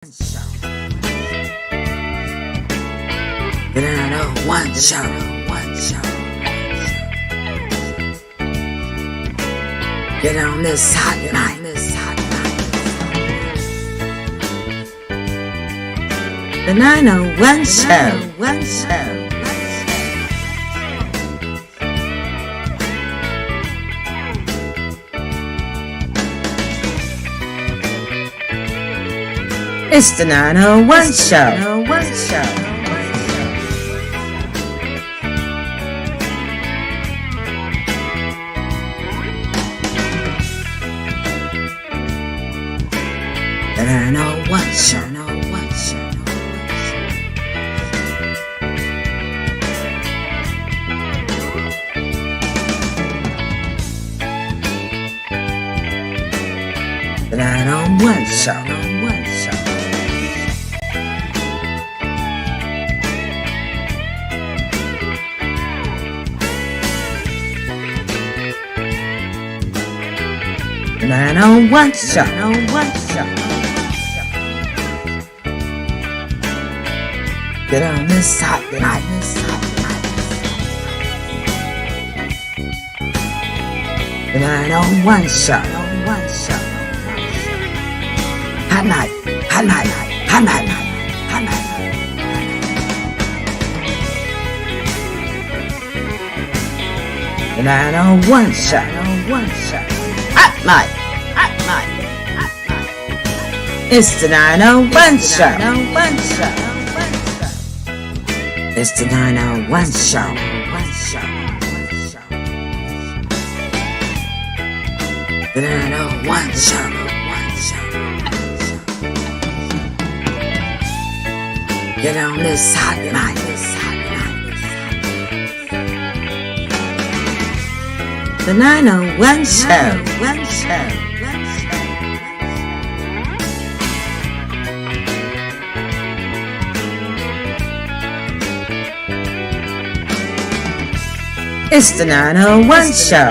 One show. Get on this hot night. The 901 show. It's the 901 show. The 901 show. The 901 show. The 901 show. Get on this hot night. The 901 show. Hot night. The 901 show. Hot night. It's the 901 show. It's the 901 show. The 901 show. Get on this hot night. The 901 show. It's the 901 show.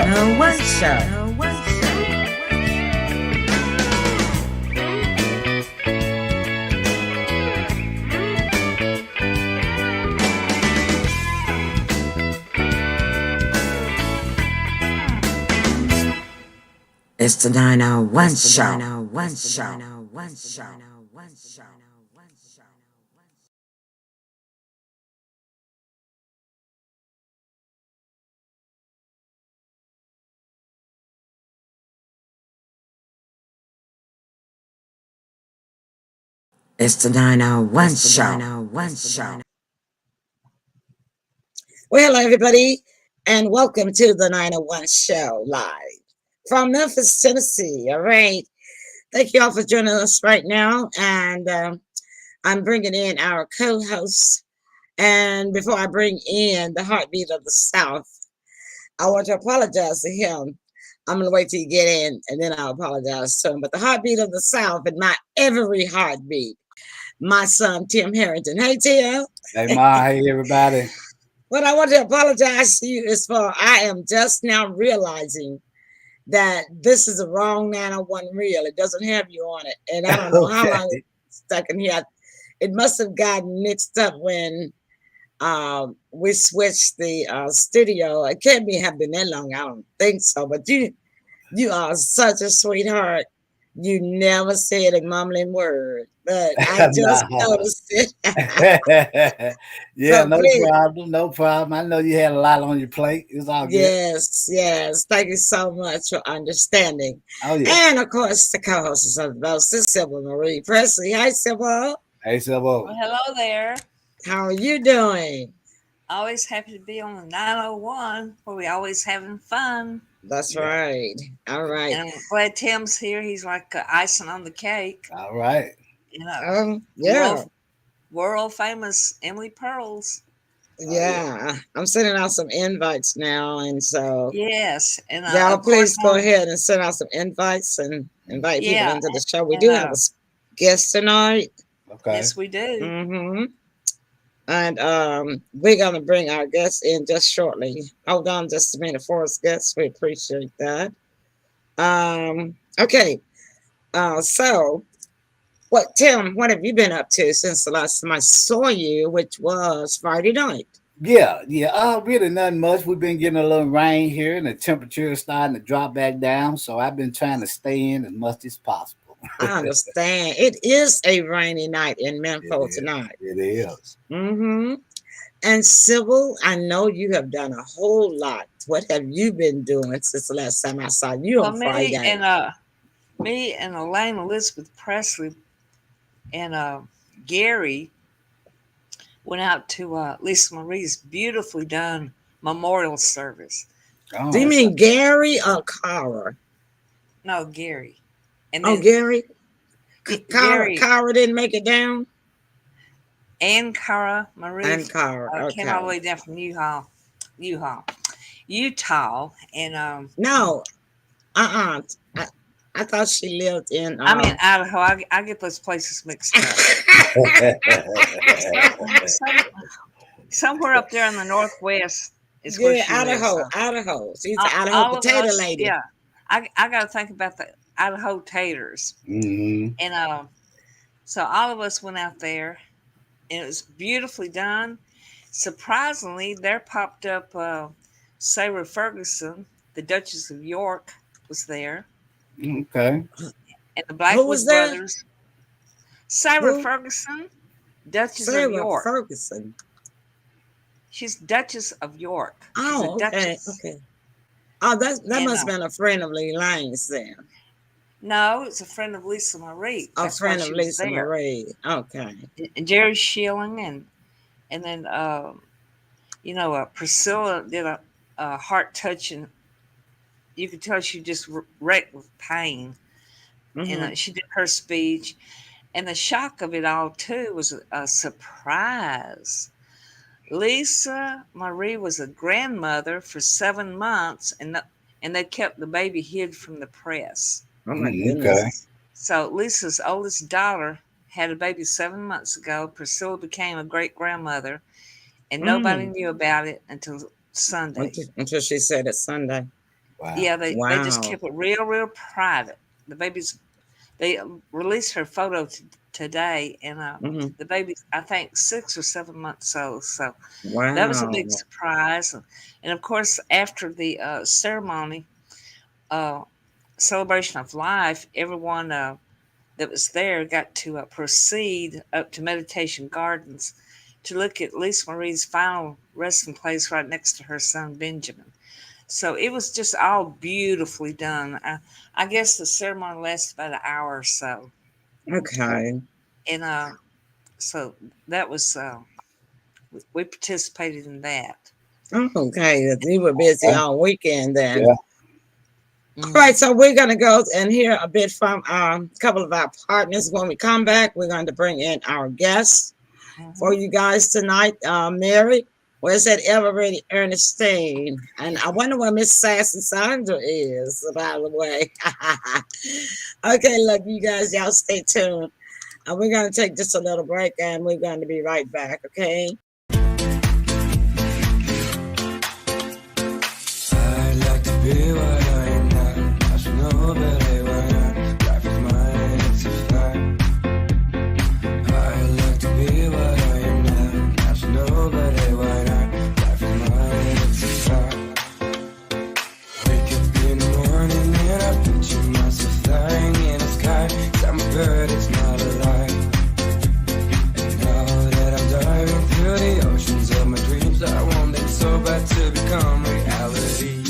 It's the 901 show. It's the 901 show. Well, hello, everybody, and welcome to the 901 show live from Memphis, Tennessee. All right. Thank you all for joining us right now. And I'm bringing in our co-host. And before I bring in the heartbeat of the South, I want to apologize to him. I'm going to wait till you get in, and then I'll apologize to him. But the heartbeat of the South and my every heartbeat, my son, Tim Harrington. Hey, Tim. Hey, Ma. Hey, everybody. What I want to apologize to you is for I am just now realizing that this is a wrong 901 reel. It doesn't have you on it. And I don't know how long it's stuck in here. It must have gotten mixed up when we switched the studio. It can't have been that long. I don't think so. But you are such a sweetheart. You never said a mumbling word. But I just noticed it. Yeah, so no problem. I know you had a lot on your plate. It's all good. Yes. Thank you so much for understanding. Oh, yeah. And of course, the co-host of the most is Sybil Marie Presley. Hi, Sybil. Hey, Sybil. Well, hello there. How are you doing? Always happy to be on the 901 where we always having fun. That's right. All right. And I'm glad Tim's here. He's like icing on the cake. All right. You know, yeah. World famous Emily Pearls. Yeah. I'm sending out some invites now. And so. Yes. And y'all please go ahead and send out some invites and invite people into the show. We do have a guest tonight. Okay. Yes, we do. Mm-hmm. And we're going to bring our guests in just shortly. Hold on just a minute for us guests. We appreciate that. Okay. So What, Tim, what have you been up to since the last time I saw you, which was Friday night? Yeah, yeah. Really nothing much. We've been getting a little rain here, and the temperature is starting to drop back down. So I've been trying to stay in as much as possible. I understand. It is a rainy night in It Memphis is. tonight. It is. Mm-hmm. And Sybil, I know you have done a whole lot. What have you been doing since the last time I saw you Well, on Friday? me and Elaine Elizabeth Presley and Gary went out to Lisa Marie's beautifully done memorial service. Do you Oh, It's mean Gary or Cara? no Gary, and Oh, then Gary? Cara, Gary Cara didn't make it down? and Cara Marie And Cara, came all the okay. way down from Utah, and No, uh-uh. I, I thought she lived in I mean Idaho. I get those places mixed up. Some, somewhere up there in the northwest is where yeah, she lives. Idaho, So Idaho. She's the Idaho all of potato us, lady. yeah. I got to think about the Idaho taters, hmm and so all of us went out there, and it was beautifully done. Surprisingly, there popped up Sarah Ferguson, the Duchess of York, was there, Okay. and the Who was Blackwood there? brothers. Sarah Who? Ferguson, Duchess of Sarah York. Ferguson. She's Duchess of York. She's a Oh, okay, duchess, okay. Oh, that and must have been a friend of Lee Lane's then. no, it's a friend of Lisa Marie. A That's why friend of she was Lisa there. Marie. Okay. And Jerry Schilling and then Priscilla did a heart touching. You could tell she just wrecked with pain, and Mm-hmm. she did her speech. And the shock of it all too was a surprise. Lisa Marie was a grandmother for 7 months, and they kept the baby hid from the press. Oh my Okay. goodness. So Lisa's oldest daughter had a baby 7 months ago. Priscilla became a great grandmother, and nobody Mm. knew about it until Sunday. Until she said it's Sunday. Wow. Yeah, they just Wow. kept it real private. The baby's they released her photo today, and Mm-hmm. the baby's I think 6 or 7 months old. So that was a Wow. big surprise, and of course after the ceremony, uh, celebration of life, everyone that was there got to proceed up to Meditation Gardens to look at Lisa Marie's final resting place right next to her son Benjamin. So it was just all beautifully done. I guess the ceremony lasted about an hour or so, Okay. and so that was we participated in that. Okay. You were busy Okay. all weekend then. Yeah. All Hmm. right, so we're going to go and hear a bit from a couple of our partners. When we come back, we're going to bring in our guests for Hmm. you guys tonight. Mary, where's that ever ready Ernestine? And I wonder where Miss Sassy Sandra is, by the way. Okay, look, you guys, y'all stay tuned. We're going to take just a little break and we're going to be right back, okay? I'd like to be what I am not. I should know, but hey, why not? Life is mine, it's a fact. I'd like to be what I am not. I should know, but hey, why not? Life is mine, it's a fact. Wake up in the morning and I picture myself flying in the sky. I'm a bird, it's not a lie. And now that I'm diving through the oceans of my dreams, I want them so bad to become reality.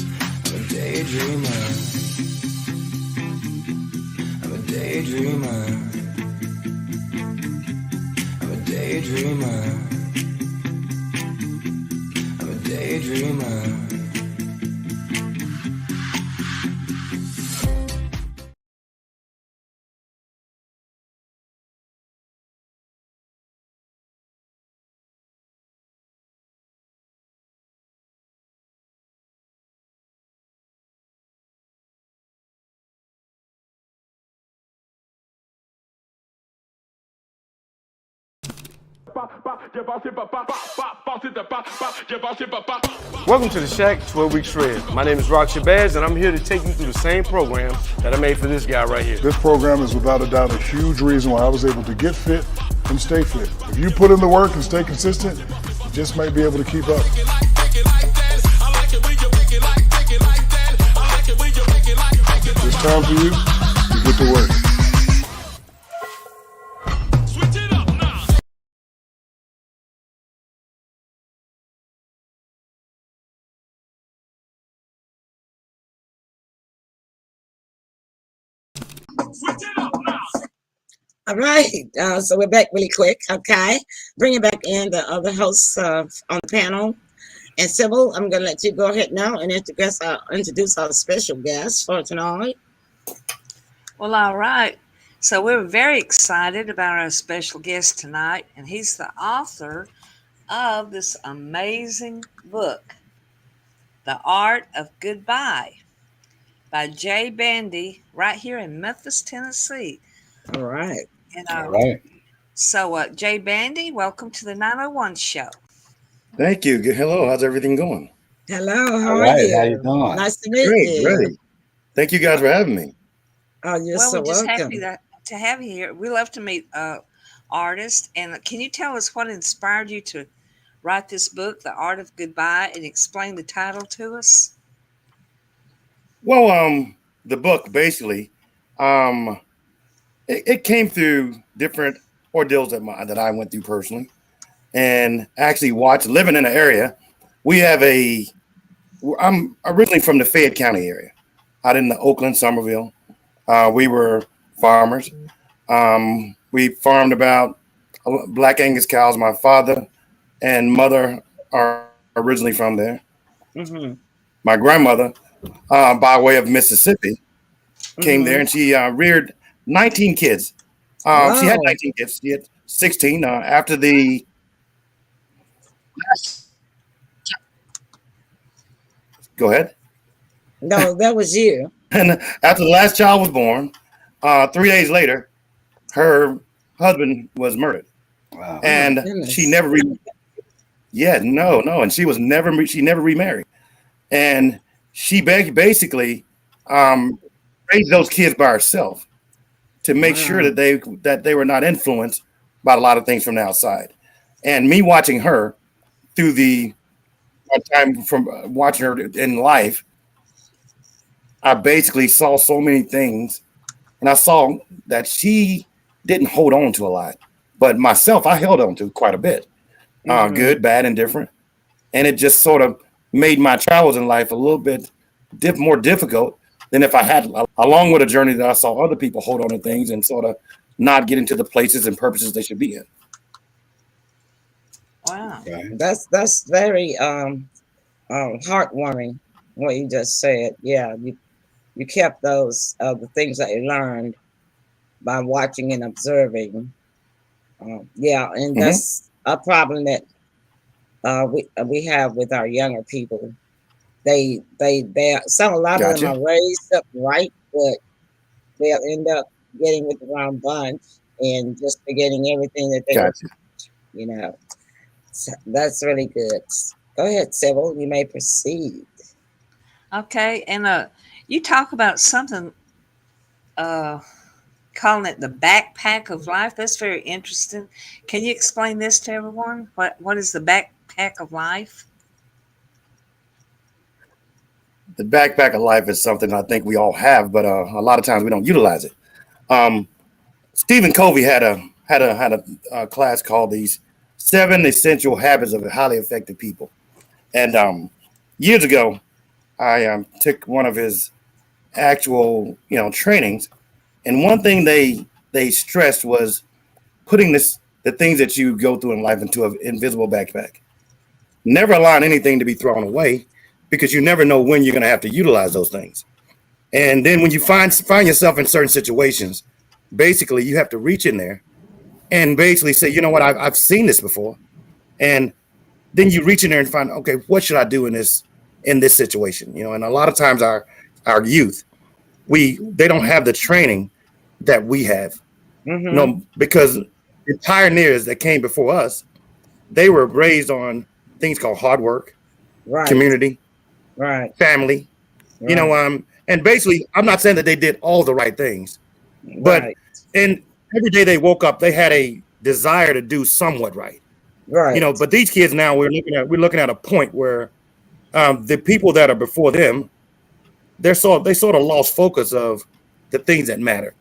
I'm a daydreamer. I'm a daydreamer. I'm a daydreamer. I'm a daydreamer. Welcome to the Shack 12 Week Shred. My name is Rock Shabazz, and I'm here to take you through the same program that I made for this guy right here. This program is without a doubt a huge reason why I was able to get fit and stay fit. If you put in the work and stay consistent, you just might be able to keep up. It's time for you to get to work. All right, so we're back really quick. Okay, bringing back in the other hosts on the panel. And Sybil, I'm going to let you go ahead now and introduce our special guest for tonight. Well, all right. So we're very excited about our special guest tonight, and he's the author of this amazing book, The Art of Goodbye, by BANDY, right here in Memphis, Tennessee. All right. And, All right. So, BANDY, welcome to the 901 show. Thank you. Hello. How's everything going? Hello. How All are right. you? How you doing? Nice to meet Great, you. great. Thank you guys for having me. Oh, you're Well, so we're just welcome. happy to have you here. We love to meet artists. And can you tell us what inspired you to write this book, The Art of Goodbye, and explain the title to us? Well, the book basically, it came through different ordeals that I went through personally, and actually living in an area. I'm originally from the Fayette County area, out in the Oakland, Somerville. We were farmers. We farmed about Black Angus cows. My father and mother are originally from there. Mm-hmm. My grandmother, by way of Mississippi, came there, and she reared 19 kids. Wow. She had 19 kids. She had 16 after the. Go ahead. No, that was you. And after the last child was born, 3 days later, her husband was murdered. Wow. And goodness. she never and she never remarried. And she basically raised those kids by herself to make sure that they were not influenced by a lot of things from the outside. And me watching her through the time from watching her in life, I basically saw so many things, and I saw that she didn't hold on to a lot, but myself, I held on to quite a bit, good, bad, and different. And it just sort of made my travels in life a little bit more difficult than if I had, along with a journey that I saw other people hold on to things and sort of not get into the places and purposes they should be in. Wow. Okay. That's very heartwarming what you just said. Yeah, you kept those the things that you learned by watching and observing. Yeah, and that's a problem that we have with our younger people. A lot of them are raised up right, but they'll end up getting with the wrong bunch and just forgetting everything that they you know. So that's really good. Go ahead, Sybil. You may proceed. Okay. And you talk about something, calling it the backpack of life. That's very interesting. Can you explain this to everyone? What is the backpack of life? The backpack of life is something I think we all have, but a lot of times we don't utilize it. Stephen Covey had a class called these 7 Essential Habits of Highly Effective People. And years ago, I took one of his actual trainings, and one thing they stressed was putting the things that you go through in life into an invisible backpack. Never allowing anything to be thrown away, because you never know when you're going to have to utilize those things. And then when you find yourself in certain situations, basically you have to reach in there and basically say, you know what, I've seen this before. And then you reach in there and find, okay, what should I do in this situation? And a lot of times our youth, they don't have the training that we have. Because the pioneers that came before us, they were raised on things called hard work, Right. community, Right. family. Right. And basically, I'm not saying that they did all the right things, but Right. and every day they woke up, they had a desire to do somewhat right. Right. But these kids now we're looking at a point where the people that are before them, they sort of lost focus of the things that matter.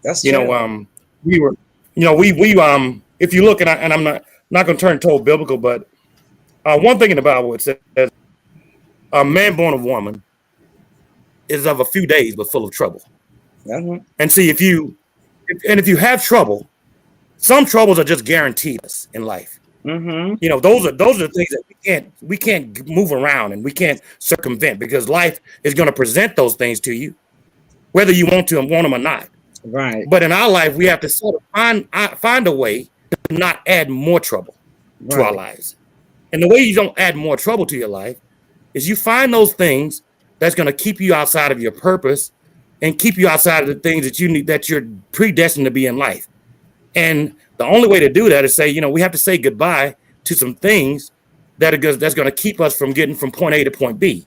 That's You know, true. we were, we if you look and I'm not going to turn total biblical, but one thing in the Bible it says, "A man born of woman is of a few days, but full of trouble." Uh-huh. And see, if you have trouble, some troubles are just guaranteed us in life. Mm-hmm. Those are the things that we can't move around and we can't circumvent because life is going to present those things to you, whether you want them or not. Right. But in our life, we have to sort of find a way to not add more trouble to our Right. lives. And the way you don't add more trouble to your life is you find those things that's going to keep you outside of your purpose and keep you outside of the things that you need, that you're predestined to be in life. And the only way to do that is say, we have to say goodbye to some things that's going to keep us from getting from point A to point B.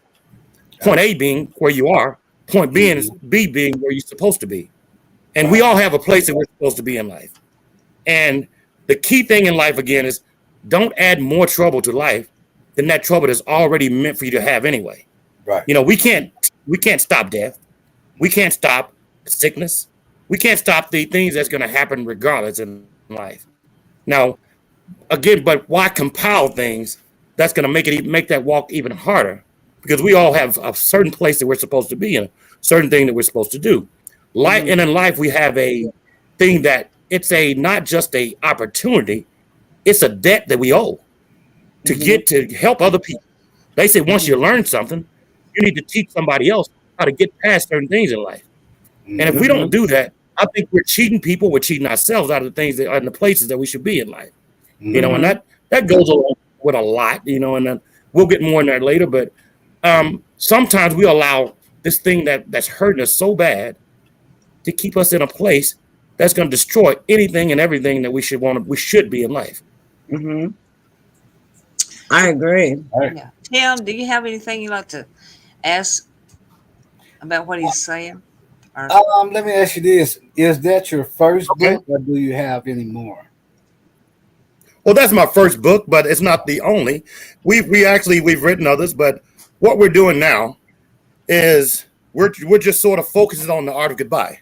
Point A being where you are, point B being where you're supposed to be. And we all have a place that we're supposed to be in life. And the key thing in life, again, is don't add more trouble to life than that trouble that's already meant for you to have anyway. Right. We can't stop death. We can't stop sickness. We can't stop the things that's going to happen regardless in life. Now, again, but why compile things that's going to make that walk even harder? Because we all have a certain place that we're supposed to be in, a certain thing that we're supposed to do. Life, and in life, we have a thing that it's not just a opportunity, it's a debt that we owe to get to help other people. They say once you learn something, you need to teach somebody else how to get past certain things in life. And if we don't do that, I think we're cheating people, we're cheating ourselves out of the things that are in the places that we should be in life. And that goes along with a lot, and then we'll get more in that later. But sometimes we allow this thing that's hurting us so bad to keep us in a place that's going to destroy anything and everything that we should be in life. Mm-hmm. I agree. Yeah. Tim, do you have anything you'd like to ask about what he's saying? Or, Let me ask you this: is that your first book, or do you have any more? Well, that's my first book, but it's not the only. We've written others, but what we're doing now is we're just sort of focusing on the art of goodbye,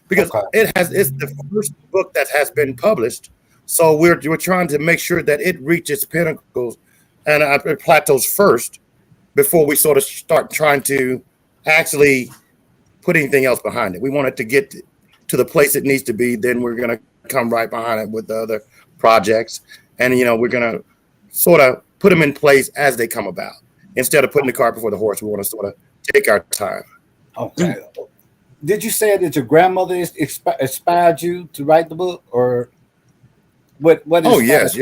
because it's the first book that has been published. So we're trying to make sure that it reaches pinnacles and plateaus first before we sort of start trying to actually put anything else behind it. We want it to get to the place it needs to be. Then we're going to come right behind it with the other projects. And, we're going to sort of put them in place as they come about. Instead of putting the cart before the horse, we want to sort of take our time. Okay. Did you say that your grandmother inspired you to write the book, or what? Oh, yes.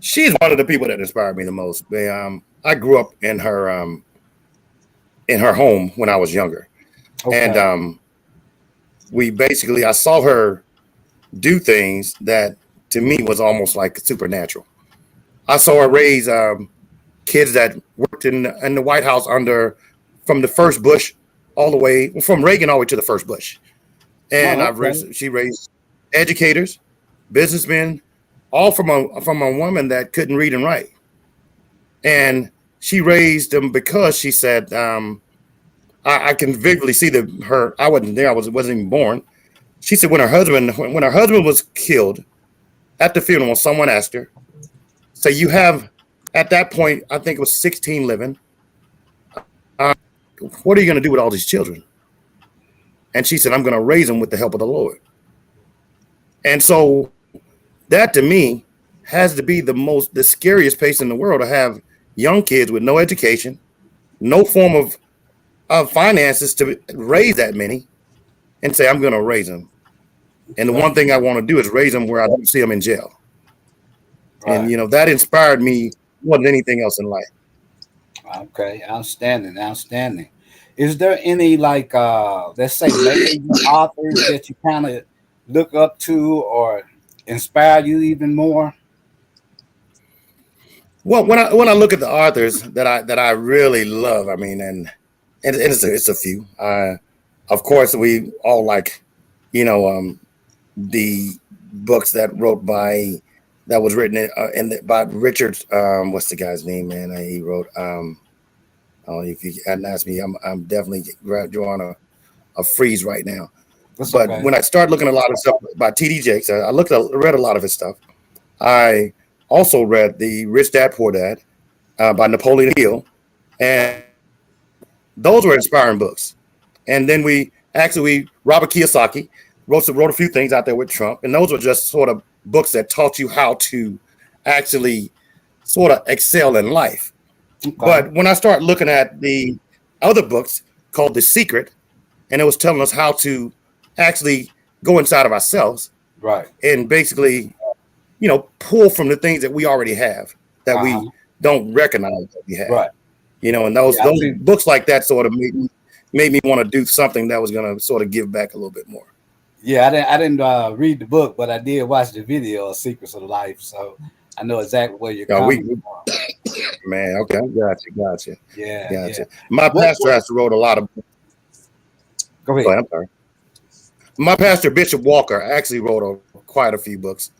She's one of the people that inspired me the most. I grew up in her home when I was younger. And I saw her do things that to me was almost like supernatural. I saw her raise kids that worked in the White House from the first Bush all the way, from Reagan all the way to the first Bush. And she raised educators, businessmen, all from a woman that couldn't read and write. And she raised them because she said, I can vividly see her. I wasn't there. I wasn't even born. She said when her husband was killed at the funeral, someone asked her, so you have, at that point, I think it was 16 living. What are you going to do with all these children? And she said, I'm going to raise them with the help of the Lord. And so that to me has to be the scariest place in the world, to have young kids with no education, no form of finances to raise that many, and say, I'm going to raise them. And the one thing I want to do is raise them where I don't see them in jail. Right. And, that inspired me more than anything else in life. Okay. Outstanding. Is there any, let's say, major authors that you kind of look up to or inspire you even more? Well, when I look at the authors that I really love, I mean, and it's a few. Of course, we all like, you know, the books that was written by Richard. What's the guy's name, man? He wrote. Oh, if you hadn't asked me, I'm definitely drawing a freeze right now. That's But okay. when I started looking at a lot of stuff by T.D. Jakes, read a lot of his stuff. I also read the Rich Dad Poor Dad by Napoleon Hill, and those were inspiring books. And then we Robert Kiyosaki wrote a few things out there with Trump, and those were just sort of books that taught you how to actually sort of excel in life. Okay. But when I start looking at the other books called The Secret, and it was telling us how to actually go inside of ourselves Right. and basically, pull from the things that we already have that Uh-huh. we don't recognize that we have. Right. And those Yeah, I those think. books like that sort of made me want to do something that was going to sort of give back a little bit more. Yeah, I didn't read the book, but I did watch the video of Secrets of Life, so I know exactly where you're Yeah, coming from. man, okay, gotcha. Yeah, yeah. My pastor What? has wrote a lot of. Go Go ahead. ahead, I'm sorry. My pastor Bishop Walker actually wrote quite a few books,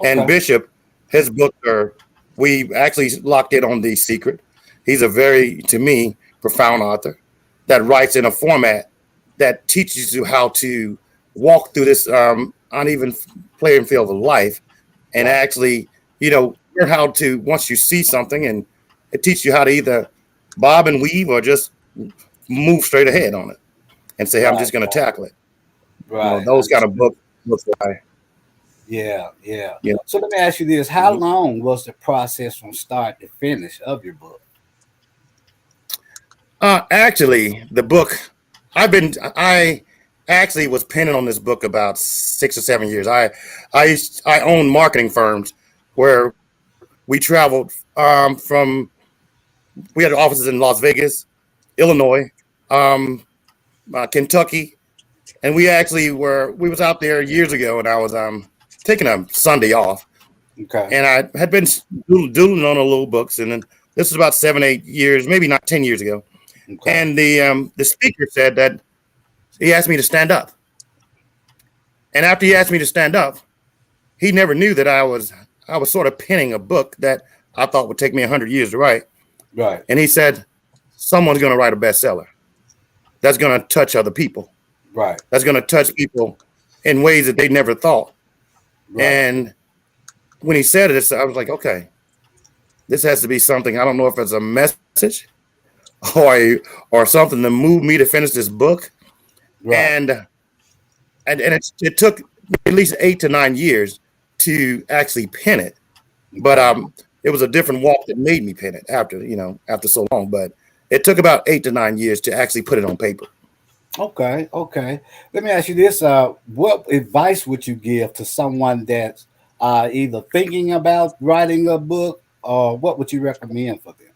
and Okay. Bishop, his books are. We actually locked in on The Secret. He's a very, to me, profound author that writes in a format that teaches you how to walk through this uneven playing field of life, and Right. actually, learn how to once you see something, and it teaches you how to either bob and weave or just move straight ahead on it and say, I'm Right. just going to tackle it. Right. Those kind of Understood. books that I, Yeah, yeah. you So let me ask you this: how know. long was the process from start to finish of your book? Actually, the book I actually was penning on this book about 6 or 7 years. I own marketing firms where we traveled from we had offices in Las Vegas, Illinois, um, Kentucky, and we was out there years ago, and I was taking a Sunday off, Okay. and I had been doodling on a little books, and then this was about 7, 8 years, maybe not 10 years ago, Okay. and the speaker said that he asked me to stand up, and after he asked me to stand up, he never knew that I was sort of penning a book that I thought would take me 100 years to write, Right. and he said someone's going to write a bestseller that's going to touch other people, Right. that's going to touch people in ways that they never thought. Right. And when he said it, I was like, okay, this has to be something. I don't know if it's a message or something to move me to finish this book. Right. And it took at least 8 to 9 years to actually pen it. But it was a different walk that made me pen it after so long. But it took about 8 to 9 years to actually put it on paper. Okay. Okay. Let me ask you this: what advice would you give to someone that's either thinking about writing a book, or what would you recommend for them?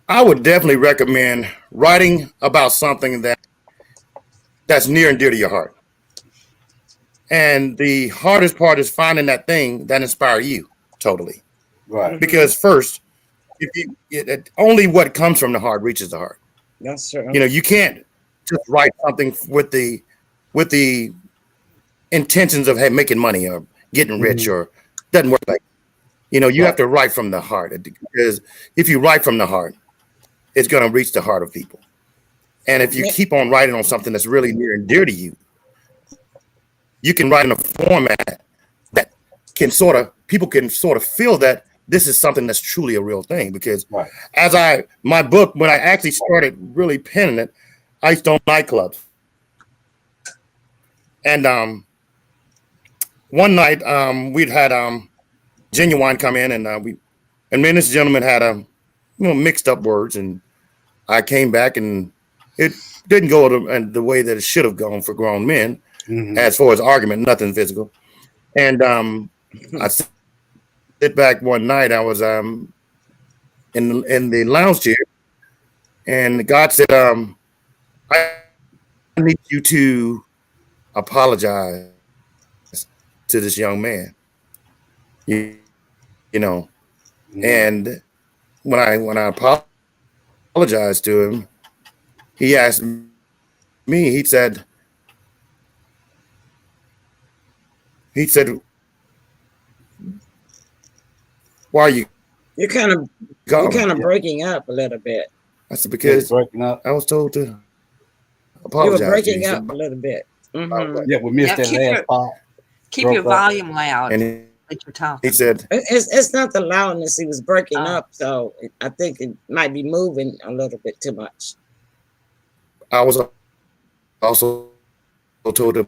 I would definitely recommend writing about something that's near and dear to your heart. And the hardest part is finding that thing that inspires you totally. Right. Because first, if only what comes from the heart reaches the heart. That's true. You can't just write something with the intentions of making money or getting rich, or doesn't work like. You have to write from the heart, because if you write from the heart, it's going to reach the heart of people. And if you keep on writing on something that's really near and dear to you, you can write in a format that people can sort of feel that this is something that's truly a real thing. Because Right. my book, when I actually started really penning it, I used to own nightclubs. And one night we'd had Genuine come in, and me and this gentleman had mixed up words, and I came back, and it didn't go the way that it should have gone for grown men. Mhm. As far as argument, nothing physical. And I sit back one night. I was in the lounge chair, and God said, I need you to apologize to this young man. you, you know. Mhm. And when I apologized to him, he asked me. He said, "Why are you You're kind of you're calling?" kind of Yeah, breaking up a little bit. I said, yeah, you're "Because breaking up. I was told to You were apologize to you." He breaking said, up a little bit. "About what?" Yeah, we missed Now that last part. keep your Broke up. volume loud And that you're he talking. said, It's not the loudness. He was breaking Oh, up, so I think it might be moving a little bit too much. "I was also told to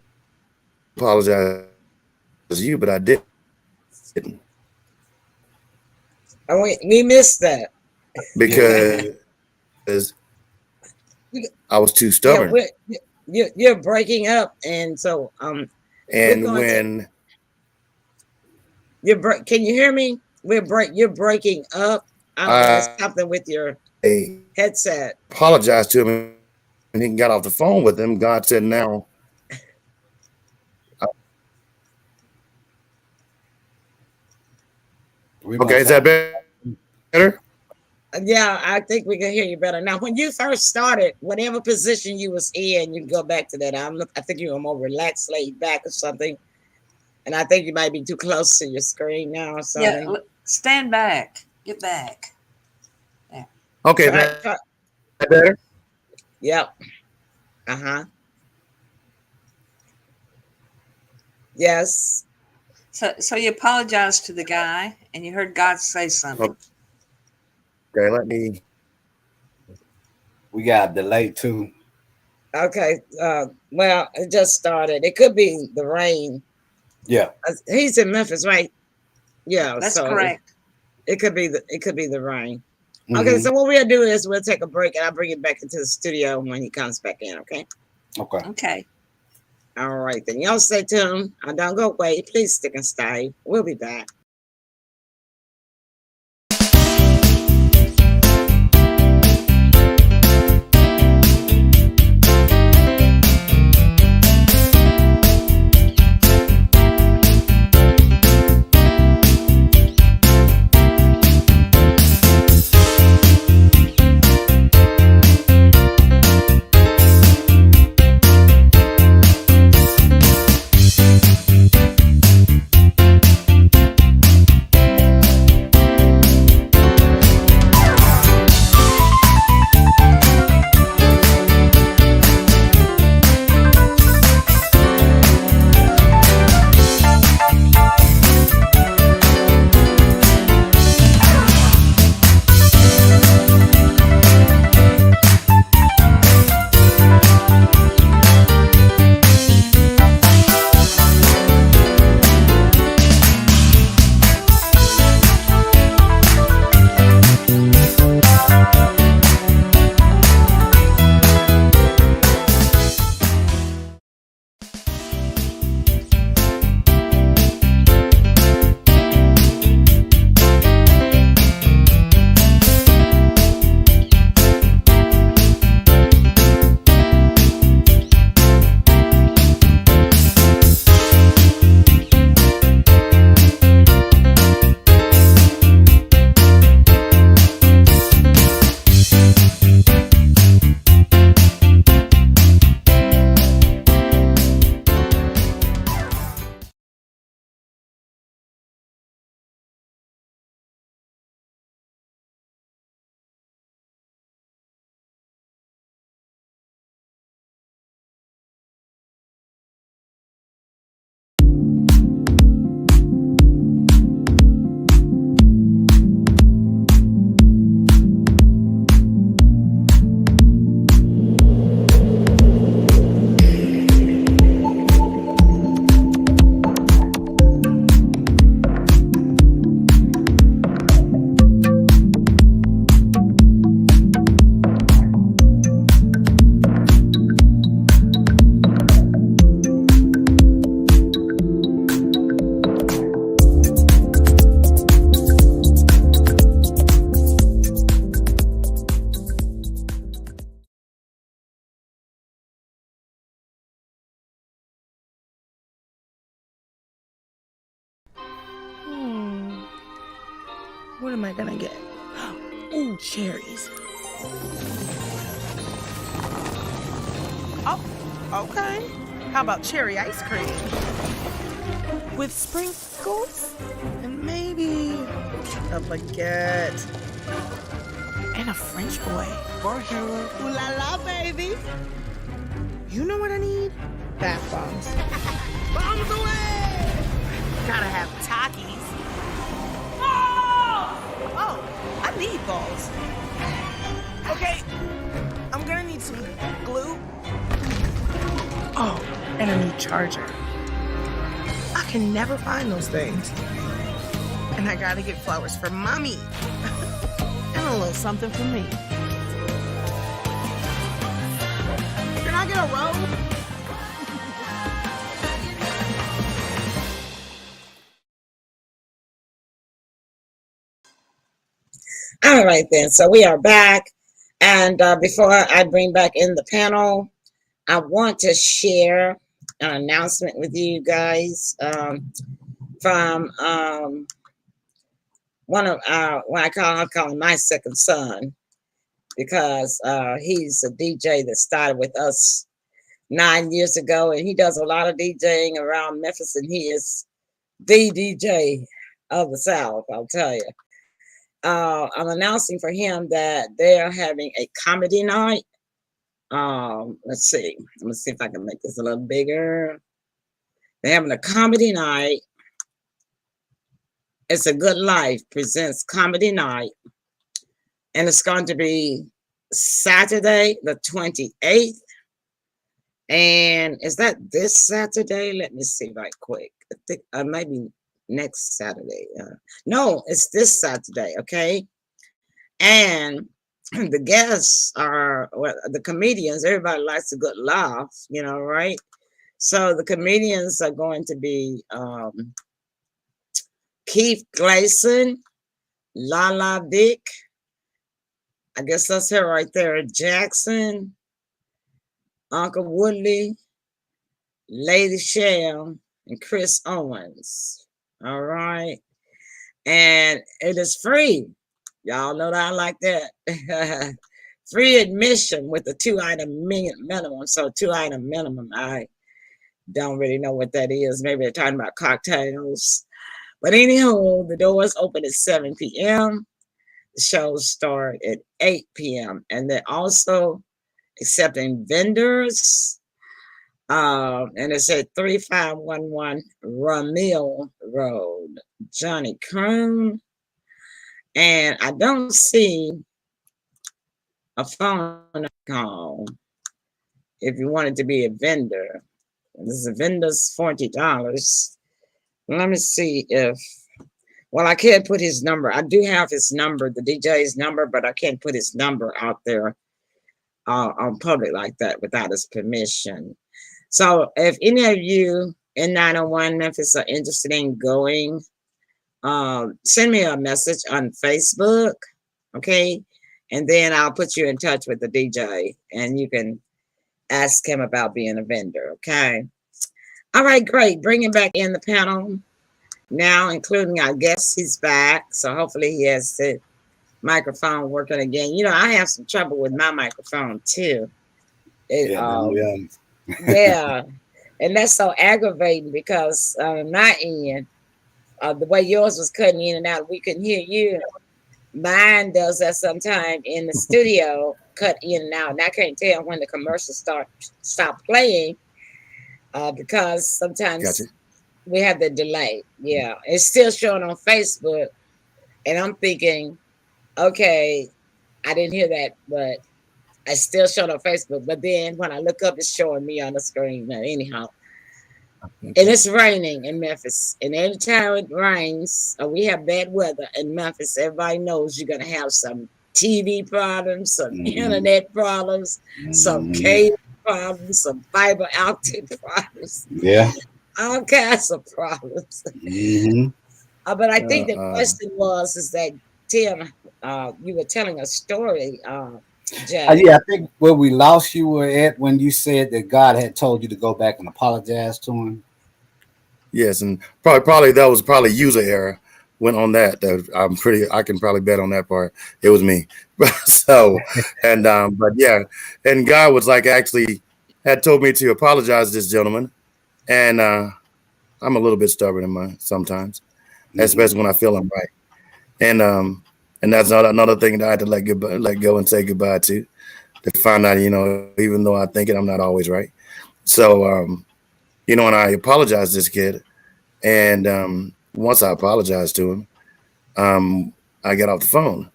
apologize to you, but I didn't Oh, we missed that. Yeah, we because did. I was too Yeah, stubborn." you're breaking up, and so we're And going to when Can you hear me? You're breaking up. I don't know. It's I something with your headset. apologized to him and he got off the phone with him, God said, "Now, We okay, must is that have. better?" Yeah, I think we can hear you better now. When you first started, whatever position you was in, you can go back to that. I think you were more relaxed, laid back, or something. And I think you might be too close to your screen now or yeah. something. Stand back. Get back. Yeah. Okay, is Try, that try. better? Yep. Uh-huh. Yes. So you apologized to the guy, and you heard God say something. Okay, let me. We got a delay too. Okay. Well, it just started. It could be the rain. Yeah. He's in Memphis, right? Yeah, That's so correct. it could be the rain. Okay, Hmm. so what we'll do is we'll take a break and I'll bring it back into the studio when he comes back in, okay? Okay. Okay. All right, then y'all stay tuned. Don't go away. Please stick and stay. We'll be back. What am I gonna get? Ooh, cherries. Oh, okay. How about cherry ice cream? With sprinkles? And maybe a baguette. And a French boy. Bonjour. Ooh la la, baby. You know what I need? Bath bombs. Bombs away! Gotta have Takis. Oh, I need balls. Okay, I'm gonna need some glue. Oh, and a new charger. I can never find those things. And I gotta get flowers for mommy. And a little something for me. Can I get a robe? All right, then. So we are back. And before I bring back in the panel, I want to share an announcement with you guys from one of what I call him my second son, because he's a DJ that started with us 9 years ago, and he does a lot of DJing around Memphis, and he is the DJ of the South, I'll tell you. I'm announcing for him that they're having a comedy night. Let's see. Let me see if I can make this a little bigger. They're having a comedy night. It's a Good Life presents comedy night, and it's going to be Saturday the 28th. And is that this Saturday? Let me see right quick. I think maybe next Saturday. No, it's this Saturday, okay? And the guests are the comedians. Everybody likes a good laugh, you know, right? So the comedians are going to be Keith Gleason, Lala Vick, I guess that's her right there, Jackson, Uncle Woodley, Lady Shell, and Chris Owens. All right. And it is free. Y'all know that I like that. Free admission with a 2-item minimum. So 2-item minimum, I don't really know what that is. Maybe they're talking about cocktails. But anyhow, the doors open at 7 p.m. The shows start at 8 p.m. And they're also accepting vendors. And it's at 3511 Ramil Road, Johnny Croon. And I don't see a phone call if you wanted to be a vendor. This is a vendor's $40. Let me see if, well, I can't put his number. I do have his number, the DJ's number, but I can't put his number out there on public like that without his permission. So if any of you in 901 Memphis are interested in going, send me a message on Facebook, okay? And then I'll put you in touch with the DJ, and you can ask him about being a vendor, okay? All right, great. Bring him back in the panel now, including our guest. He's back, so hopefully he has the microphone working again. You know, I have some trouble with my microphone too. Yeah, and that's so aggravating because my end, the way yours was cutting in and out, we couldn't hear you. Mine does that sometime in the studio, cut in and out, and I can't tell when the commercials stop playing because sometimes we have the delay. Yeah, it's still showing on Facebook, and I'm thinking, okay, I didn't hear that, but I still showed on Facebook. But then when I look up, it's showing me on the screen. Now, anyhow. And it's raining in Memphis. And anytime it rains, or we have bad weather in Memphis, everybody knows you're going to have some TV problems, some internet problems, some cable problems, some fiber optic problems. Yeah. All kinds of problems. But I think the question is that, Tim, you were telling a story, yeah, I think where we lost you were at when you said that God had told you to go back and apologize to him. Yes, and probably that was user error. went on that. I can probably bet on that part. It was me. So, and but yeah, and God was like actually had told me to apologize to this gentleman, and I'm a little bit stubborn in my sometimes, especially when I feel I'm right, and and that's not another thing that I had to let go and say goodbye to find out, even though I think it, I'm not always right. So, and I apologized to this kid, and once I apologized to him, I got off the phone,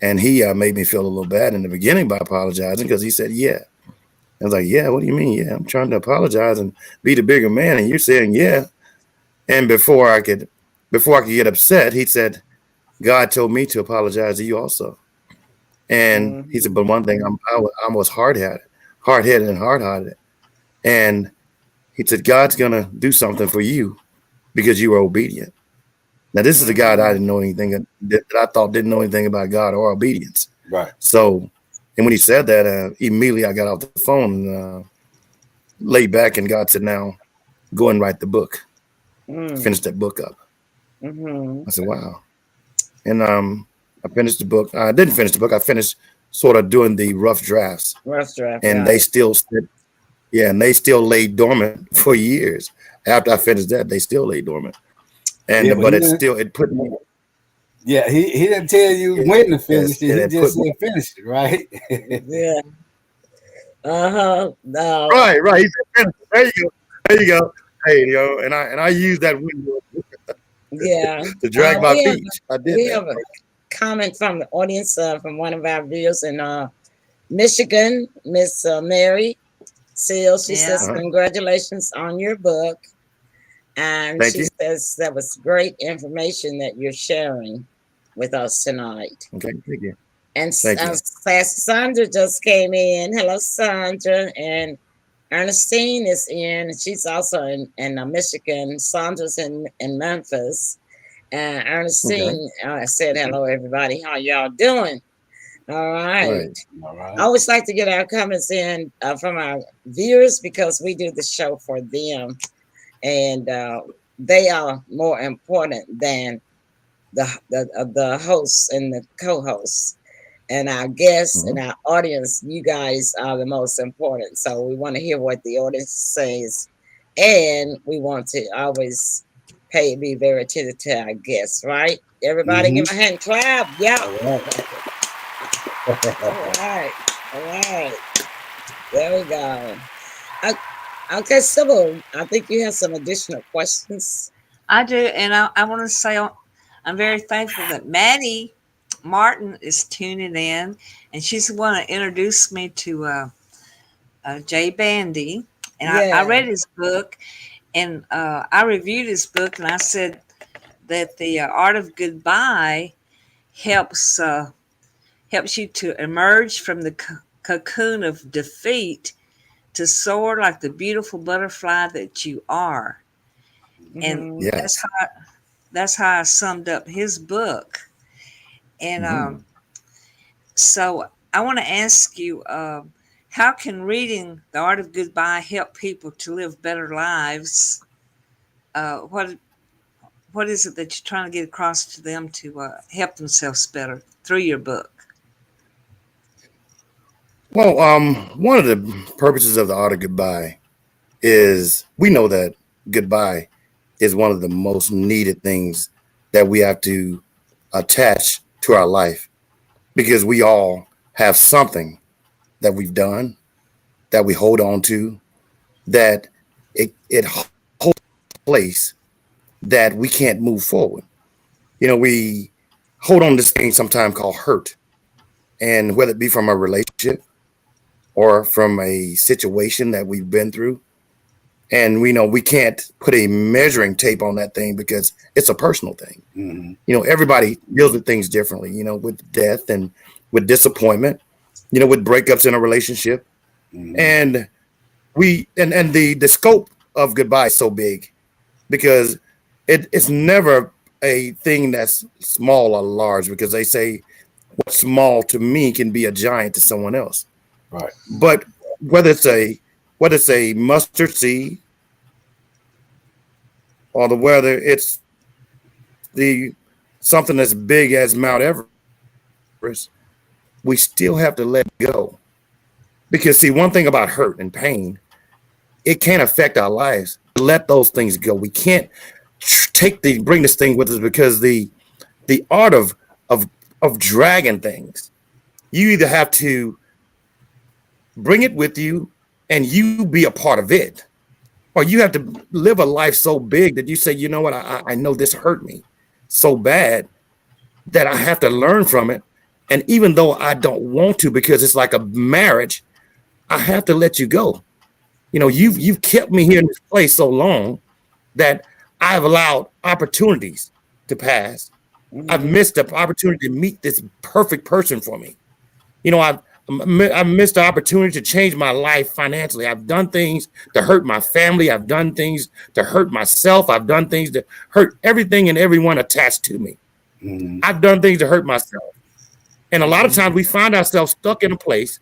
and he made me feel a little bad in the beginning by apologizing because he said, "Yeah." I was like, "Yeah, what do you mean? Yeah, I'm trying to apologize and be the bigger man, and you're saying yeah." And before I could get upset, he said, "God told me to apologize to you also." And he said, Mhm. "But one thing, I was hard-headed and hard-hearted." And he said, "God's gonna do something for you because you were obedient." Now, this is a guy that I Mhm. didn't know anything that I thought didn't know anything about God or obedience. Right. So, and when he said that, immediately I got off the phone and laid back, and God said, "Now go and write the book, finish Mm. that book up." Mhm. I said, "Wow." And I finished the book. I didn't finish the book. I finished sort of doing the rough drafts, Rough draft, and they right? still said, yeah, and they still lay dormant for years. After I finished that, they still lay dormant. Yeah, And but but he it didn't. still it put me Yeah, he didn't tell you when to finish yes, it. and He it put just me said finish it, right? Yeah. No. right. He said, "Finish it." There you go. There you go. Hey, and I use that window Yeah. to drag my We have feet. I did we that. have a comment from the audience, from one of our viewers in Michigan, Miss Mary Seal. She Yeah. says, "Congratulations on your book," and Thank she you. says that was great information that you're sharing with us tonight. Okay, thank you. And Thank you. Sandra just came in. Hello, Sandra. And Ernestine is in. She's also in Michigan. Sandra's in Memphis. And Okay. Ernestine said, "Hello, everybody. How y'all doing?" All right. Right. All I right. always like to get our comments in from our viewers because we do the show for them. And they are more important than the hosts and the co-hosts and our guests and Mhm. our audience. You guys are the most important, so we want to hear what the audience says, and we want to always be very attentive to our guests, right? Everybody give Mm-hmm. a hand clap. Yeah. All right. All right. All right. There we go. Uh, okay, Sybil, I think you have some additional questions. I do, and I want to say I'm very thankful that Maddie Martin is tuning in, and she's the one that introduced me to Jay Bandy, and I Yeah. read his book, and I reviewed his book, and I said that the art of goodbye helps helps you to emerge from the cocoon of defeat to soar like the beautiful butterfly that you are, and Hmm. Yes. that's how I summed up his book. And Hmm. so I want to ask you, how can reading The Art of Goodbye help people to live better lives? What is it that you're trying to get across to them to help themselves better through your book? Well, one of the purposes of the art of goodbye is we know that goodbye is one of the most needed things that we have to attach to our life because we all have something that we've done that we hold on to that it holds a place that we can't move forward. We hold on to this thing sometimes called hurt, and whether it be from a relationship or from a situation that we've been through, and we know we can't put a measuring tape on that thing because it's a personal thing. Mm-hmm. Everybody deals with things differently, with death and with disappointment, with breakups in a relationship. Mm-hmm. And and the scope of goodbye is so big because it's never a thing that's small or large, because they say what's small to me can be a giant to someone else. Right. But whether it's a mustard seed, or whether it's the something as big as Mount Everest, we still have to let go. Because see, one thing about hurt and pain, it can affect our lives. Let those things go. We can't bring this thing with us, because the art of dragging things, you either have to bring it with you and you be a part of it, or you have to live a life so big that you say, you know what, I know this hurt me so bad that I have to learn from it. And even though I don't want to, because it's like a marriage, I have to let you go. You know, you've kept me here in this place so long that I've allowed opportunities to pass. I've missed the opportunity to meet this perfect person for me. You know, I've missed the opportunity to change my life financially. I've done things to hurt my family. I've done things to hurt myself. I've done things to hurt everything and everyone attached to me. I've done things to hurt myself. And a lot of times we find ourselves stuck in a place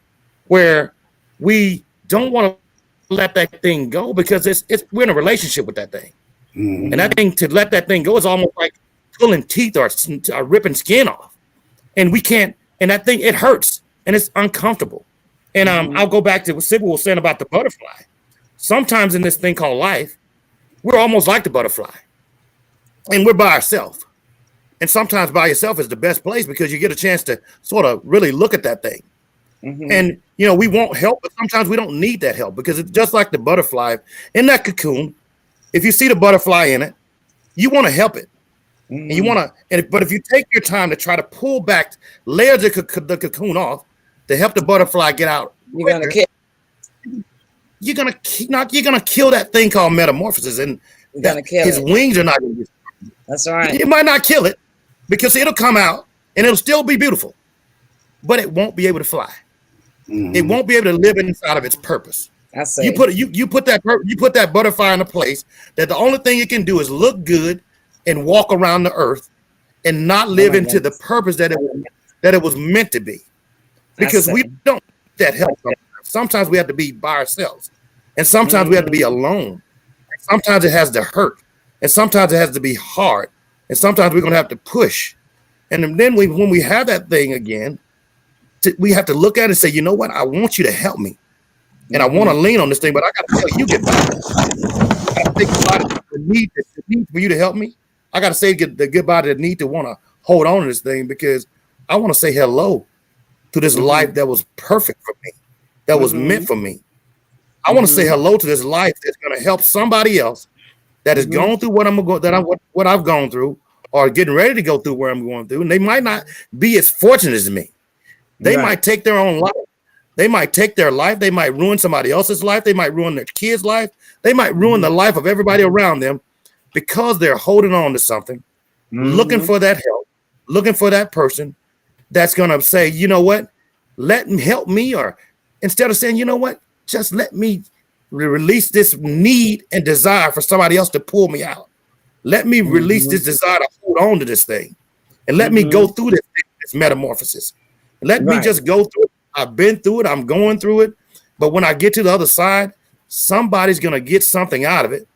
where we don't want to let that thing go, because we're in a relationship with that thing. And that thing, to let that thing go, is almost like pulling teeth or ripping skin off. And we can't, and that thing, it hurts and it's uncomfortable. And I'll go back to what Sybil was saying about the butterfly. Sometimes in this thing called life, we're almost like the butterfly, and we're by ourselves. And sometimes by yourself is the best place, because you get a chance to sort of really look at that thing. And, you know, we want help, but sometimes we don't need that help, because it's just like the butterfly in that cocoon. If you see the butterfly in it, you want to help it. And you want to, but if you take your time to try to pull back layers of the cocoon off to help the butterfly get out, you're gonna kill that thing called metamorphosis, and his wings are not going to. That's right. You might not kill it, because it'll come out and it'll still be beautiful, but it won't be able to fly. It won't be able to live inside of its purpose. You put that butterfly in a place that the only thing it can do is look good and walk around the earth, and not live into the purpose that it was meant to be. Because we don't need that help. Sometimes we have to be by ourselves, and sometimes we have to be alone. Sometimes it has to hurt, and sometimes it has to be hard, and sometimes we're going to have to push. And then when we have that thing again, we have to look at it and say, you know what? I want you to help me, and I want to lean on this thing, but I got to tell you goodbye. I got to think about the need for you to help me. I got to say the goodbye to the need to want to hold on to this thing, because I want to say hello to this life that was perfect for me, that was meant for me. I want to say hello to this life that's going to help somebody else that is going through what I've gone through, or getting ready to go through where I'm going through, and they might not be as fortunate as me. They might take their own life. They might take their life. They might ruin somebody else's life. They might ruin their kids' life. They might ruin the life of everybody around them, because they're holding on to something, looking for that help, looking for that person that's going to say, you know what, let me help me. Or instead of saying, you know what, just let me release this need and desire for somebody else to pull me out. Let me release this desire to hold on to this thing, and let me go through this metamorphosis. Let me just go through it. I've been through it. I'm going through it. But when I get to the other side, somebody's going to get something out of it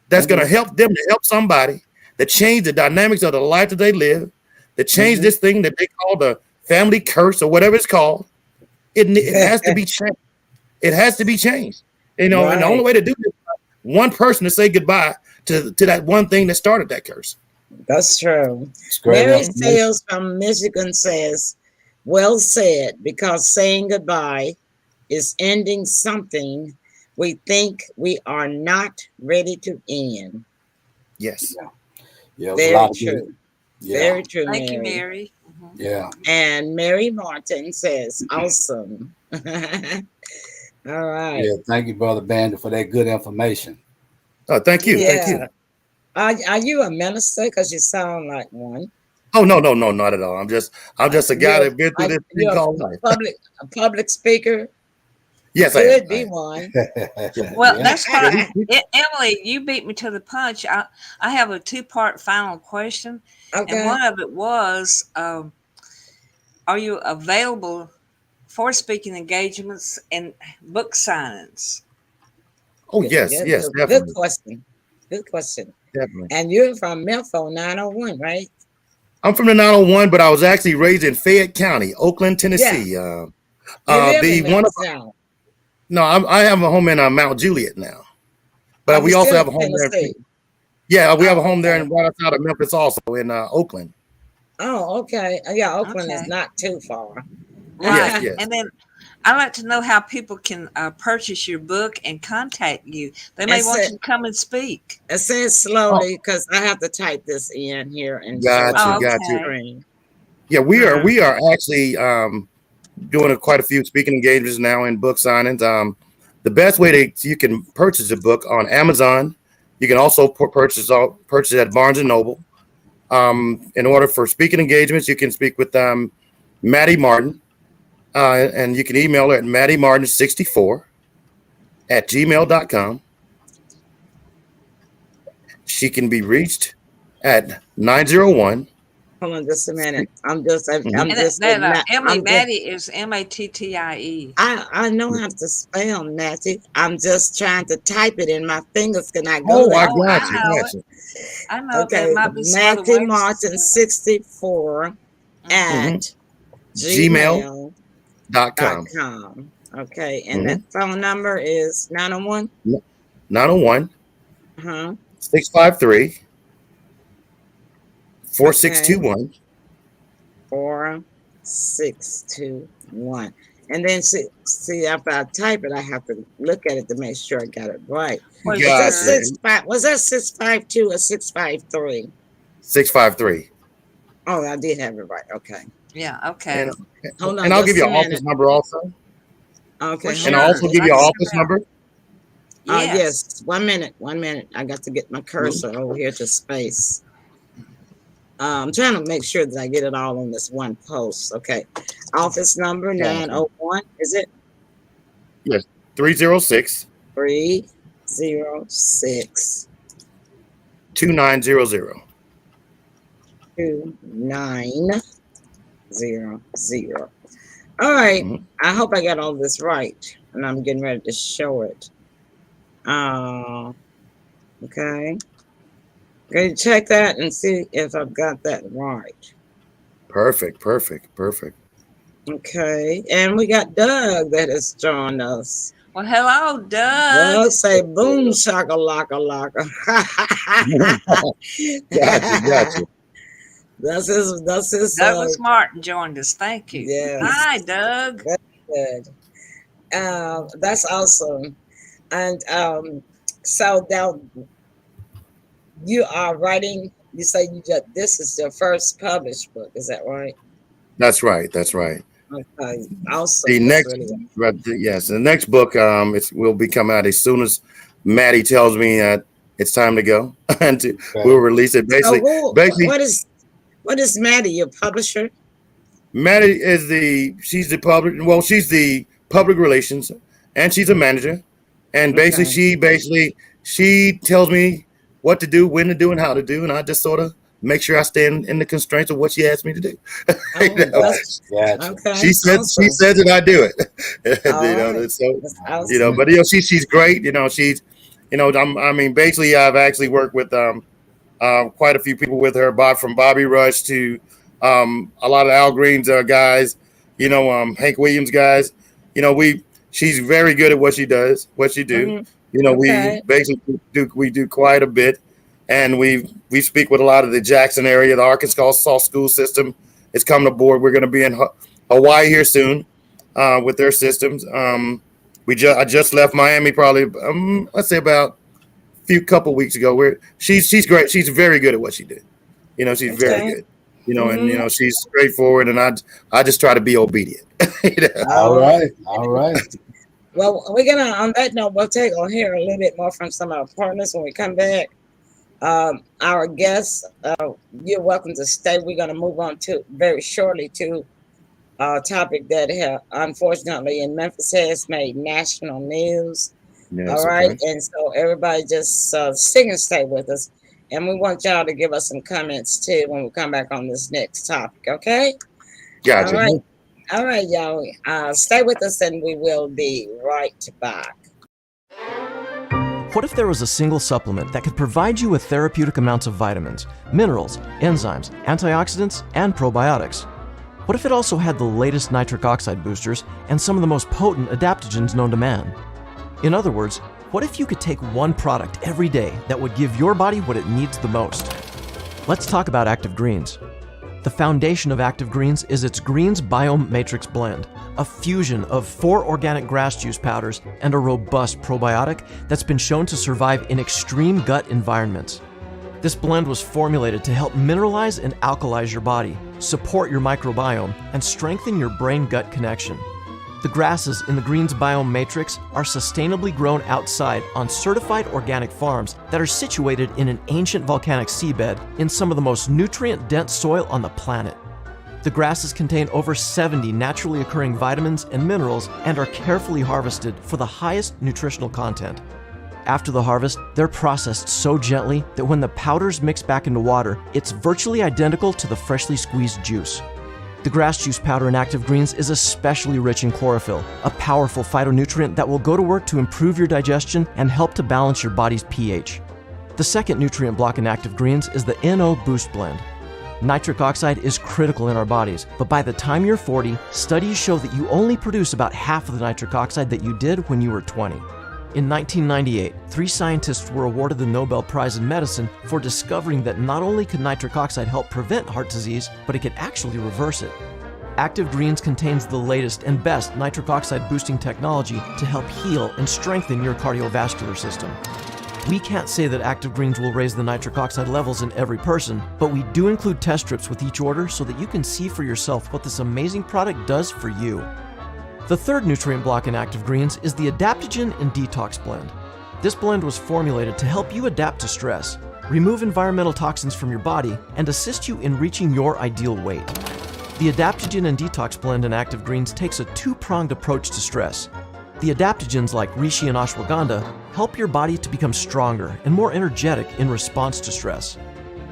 that's going to help them to help somebody, that change the dynamics of the life that they live, that change this thing that they call the family curse or whatever it's called. It has to be changed. It has to be changed. You know, and the only way to do this is one person to say goodbye to that one thing that started that curse. That's true. Mary Sales from Michigan says, well said, because saying goodbye is ending something we think we are not ready to end. Yes. Yeah. Very true. Yeah. Very true. Thank you, Mary. Yeah. And Mary Martin says, awesome. All right. Yeah. Thank you, Brother Bandy, for that good information. Oh, thank you. Thank you. Are you a minister? Because you sound like one. Oh, no, not at all. I'm just a guy that been through this thing called life. A public speaker. Yes, I could be one. Well, that's fine. Emily, you beat me to the punch. I have a 2-part final question. Okay. And one of it was, are you available for speaking engagements and book signings? Oh, yes, definitely. Good question. Definitely. And you're from Milford 901, right? I'm from the 901, but I was actually raised in Fayette County, Oakland, Yeah, Tennessee. you live The in one of Memphis now. no, I have a home in Mount Juliet now, Oh, but you we also still have in a home there. Tennessee? Yeah, we have a Oh, home there okay. in right outside of Memphis, also in Oakland. Oh, okay. Yeah, Oakland is Okay. not too far. Yes, Right. yes. And then I'd like to know how people can purchase your book and contact you. They may And want say, you to come and speak. it says Oh, slowly because I have to type this in here and show it got you, Oh, on the got you. okay. screen. Yeah, Uh, we are actually doing quite a few speaking engagements now and book signings. The best way to you can purchase a book on Amazon. You can also purchase at Barnes and Noble. In order for speaking engagements, you can speak with Maddie Martin, and you can email her at maddiemartin64 at gmail.com. She can be reached at 901. hold on just a minute. I'm just, Mhm. I'm And that, just, that Emily I'm just, Maddie is Mattie. I know how to spell Natty. I'm just trying to type it and my fingers cannot go Oh, I that Oh, I got you, fast. know got it. you. I know there Okay, might be some other Matthew ways to Martin spell it. 64 Mm-hmm. Hmm. at Gmail.com. gmail.com. Okay, and that Mm-hmm. phone number is 901. 901 Uh-huh. 653 Okay, 4621. 4621. And then see after I type it, I have to look at it to make sure I got it right. What is Was that Got your you. 65? Was that 652 or 653? 653. Oh, I did have it right. Okay. yeah, And okay. Hold on and I'll give just you a an office minute. number also. Okay, What's And hold I'll on. also yours? give I you can an send office it out. number. Yes. Yes, 1 minute, 1 minute. I got to get my Mhm. cursor over here to space. I'm trying to make sure that I get it all on this one post. Okay. Office number Got you. 901. Is it Yes. 306 306 2900. 2900? All right. Mhm. I hope I got all this right. And I'm getting ready to show it. Okay. Okay, check that and see if I've got that right. Perfect, perfect, perfect. Okay. And we got Doug that has joined us. Well, hello, Doug. Doug say boom shaka laka laka. Gotcha, gotcha. That's his Douglas Martin joined us. Thank you. yes. Hi, Doug. Very good. That's awesome. And so now you are writing, you say this is your first published book, is that right? That's right. That's right. Okay, awesome. The That's next, really yes, the next book will be coming out as soon as Maddie tells me that it's time to go, and we'll Okay. release it. so. Basically, What is Maddie, your publisher? Maddie is she's the public relations, and she's a manager, and Okay. she tells me what to do, when to do, and how to do, and I just sort of make sure I stay in the constraints of what she asked me to do. You Oh, know? that's Gotcha. okay. She Awesome. says it, I do it. All right. So That's awesome. but she's great. I mean, basically, I've actually worked with quite a few people with her, from Bobby Rush to a lot of Al Green's guys, Hank Williams guys. She's very good at what she does, what she do. Mhm. We Okay. basically do quite a bit, and we speak with a lot of the Jackson area, the Arkansas school system. It's coming aboard. We're going to be in Hawaii here soon with their systems. I just left Miami probably let's say about few couple weeks ago. Where she's great. She's very good at what she did. She's very Okay. good. And Mhm. she's straightforward, and I just try to be obedient. All All right. right. All right. Well, we're gonna on that note, we'll take on here a little bit more from some of our partners when we come back. Our guests, you're welcome to stay. We're gonna move on to very shortly to a topic that unfortunately in Memphis has made national news. All Yes. right, Okay. and so everybody just stick and stay with us, and we want y'all to give us some comments too when we come back on this next topic. Okay. All Gotcha. right. All right, y'all. Stay with us and we will be right back. What if there was a single supplement that could provide you with therapeutic amounts of vitamins, minerals, enzymes, antioxidants, and probiotics? What if it also had the latest nitric oxide boosters and some of the most potent adaptogens known to man? In other words, what if you could take one product every day that would give your body what it needs the most? Let's talk about Active Greens. The foundation of Active Greens is its Greens Biome Matrix Blend, a fusion of 4 organic grass juice powders and a robust probiotic that's been shown to survive in extreme gut environments. This blend was formulated to help mineralize and alkalize your body, support your microbiome, and strengthen your brain-gut connection. The grasses in the Greens Biome Matrix are sustainably grown outside on certified organic farms that are situated in an ancient volcanic seabed in some of the most nutrient-dense soil on the planet. The grasses contain over 70 naturally occurring vitamins and minerals and are carefully harvested for the highest nutritional content. After the harvest, they're processed so gently that when the powders mix back into water, it's virtually identical to the freshly squeezed juice. The grass juice powder in Active Greens is especially rich in chlorophyll, a powerful phytonutrient that will go to work to improve your digestion and help to balance your body's pH. The second nutrient block in Active Greens is the NO Boost Blend. Nitric oxide is critical in our bodies, but by the time you're 40, studies show that you only produce about half of the nitric oxide that you did when you were 20. In 1998, 3 scientists were awarded the Nobel Prize in Medicine for discovering that not only could nitric oxide help prevent heart disease, but it could actually reverse it. Active Greens contains the latest and best nitric oxide boosting technology to help heal and strengthen your cardiovascular system. We can't say that Active Greens will raise the nitric oxide levels in every person, but we do include test strips with each order so that you can see for yourself what this amazing product does for you. The third nutrient block in Active Greens is the Adaptogen and Detox Blend. This blend was formulated to help you adapt to stress, remove environmental toxins from your body, and assist you in reaching your ideal weight. The Adaptogen and Detox Blend in Active Greens takes a 2-pronged approach to stress. The adaptogens like reishi and ashwagandha help your body to become stronger and more energetic in response to stress.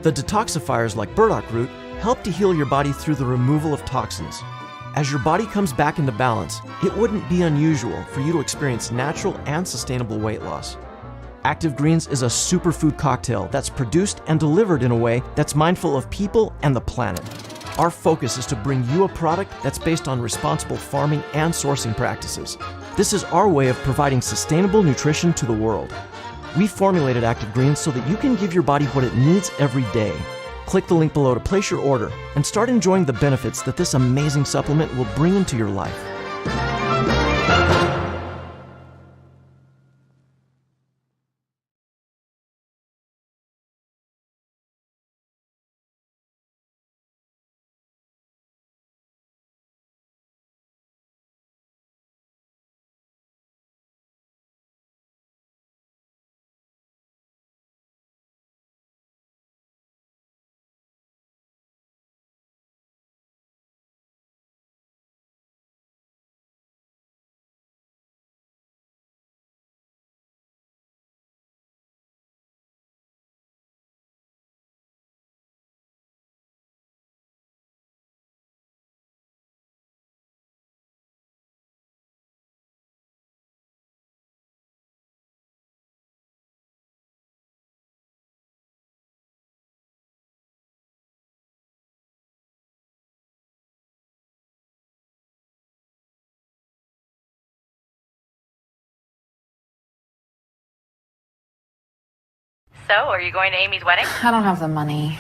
The detoxifiers like burdock root help to heal your body through the removal of toxins. As your body comes back into balance, it wouldn't be unusual for you to experience natural and sustainable weight loss. Active Greens is a superfood cocktail that's produced and delivered in a way that's mindful of people and the planet. Our focus is to bring you a product that's based on responsible farming and sourcing practices. This is our way of providing sustainable nutrition to the world. We formulated Active Greens so that you can give your body what it needs every day. Click the link below to place your order and start enjoying the benefits that this amazing supplement will bring into your life. So, are you going to Amy's wedding? I don't have the money.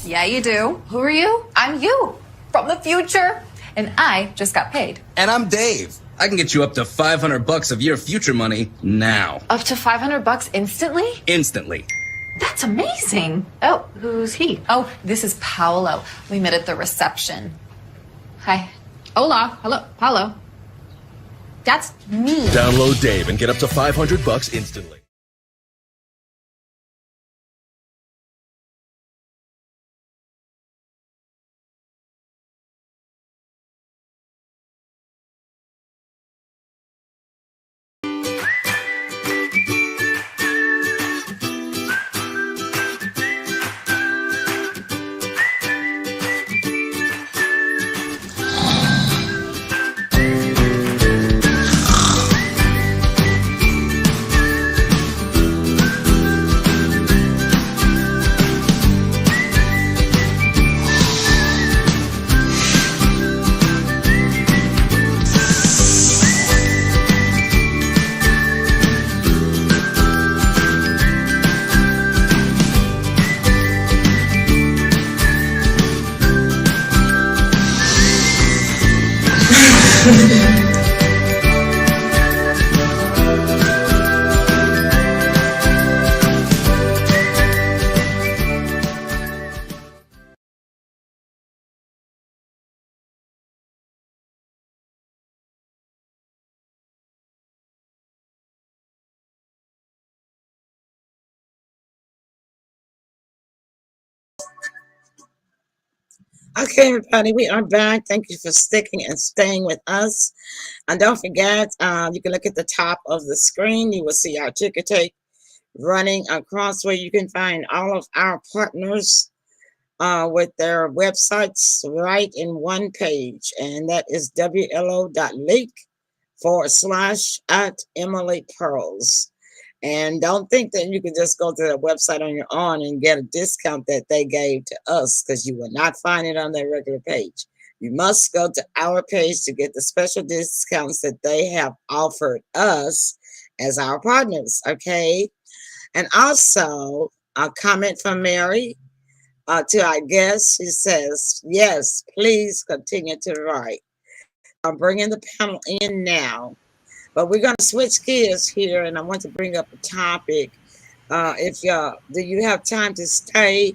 Yeah, you do. Who are you? I'm you, from the future. And I just got paid. And I'm Dave. I can get you up to $500 of your future money now. Up to $500 instantly? Instantly. That's amazing. Oh, who's he? Oh, this is Paolo. We met at the reception. Hi. Hola. Hello. Paolo. That's me. Download Dave and get up to $500 instantly. Okay, everybody, we are back. Thank you for sticking and staying with us. And don't forget, you can look at the top of the screen. You will see our ticker tape running across where you can find all of our partners with their websites right in one page. And that is wlo.link/at Emily Pearls. And don't think that you can just go to the website on your own and get a discount that they gave to us, because you will not find it on their regular page. You must go to our page to get the special discounts that they have offered us as our partners. Okay. And also, a comment from Mary to our guest. She says, yes, please continue to write. So I'm bringing the panel in now. But we're going to switch gears here, and I want to bring up a topic. If y'all, do you have time to stay,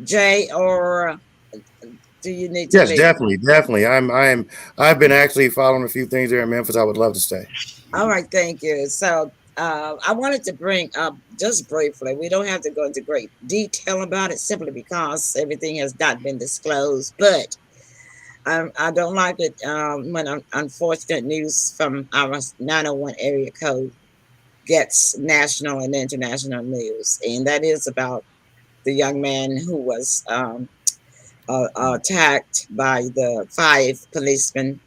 Jay, or do you need to Yes, leave? definitely, definitely. I've been actually following a few things here in Memphis. I would love to stay. All right, thank you. So I wanted to bring up just briefly. We don't have to go into great detail about it, simply because everything has not been disclosed. But I don't like it when unfortunate news from our 901 area code gets national and international news, and that is about the young man who was attacked by the 5 policemen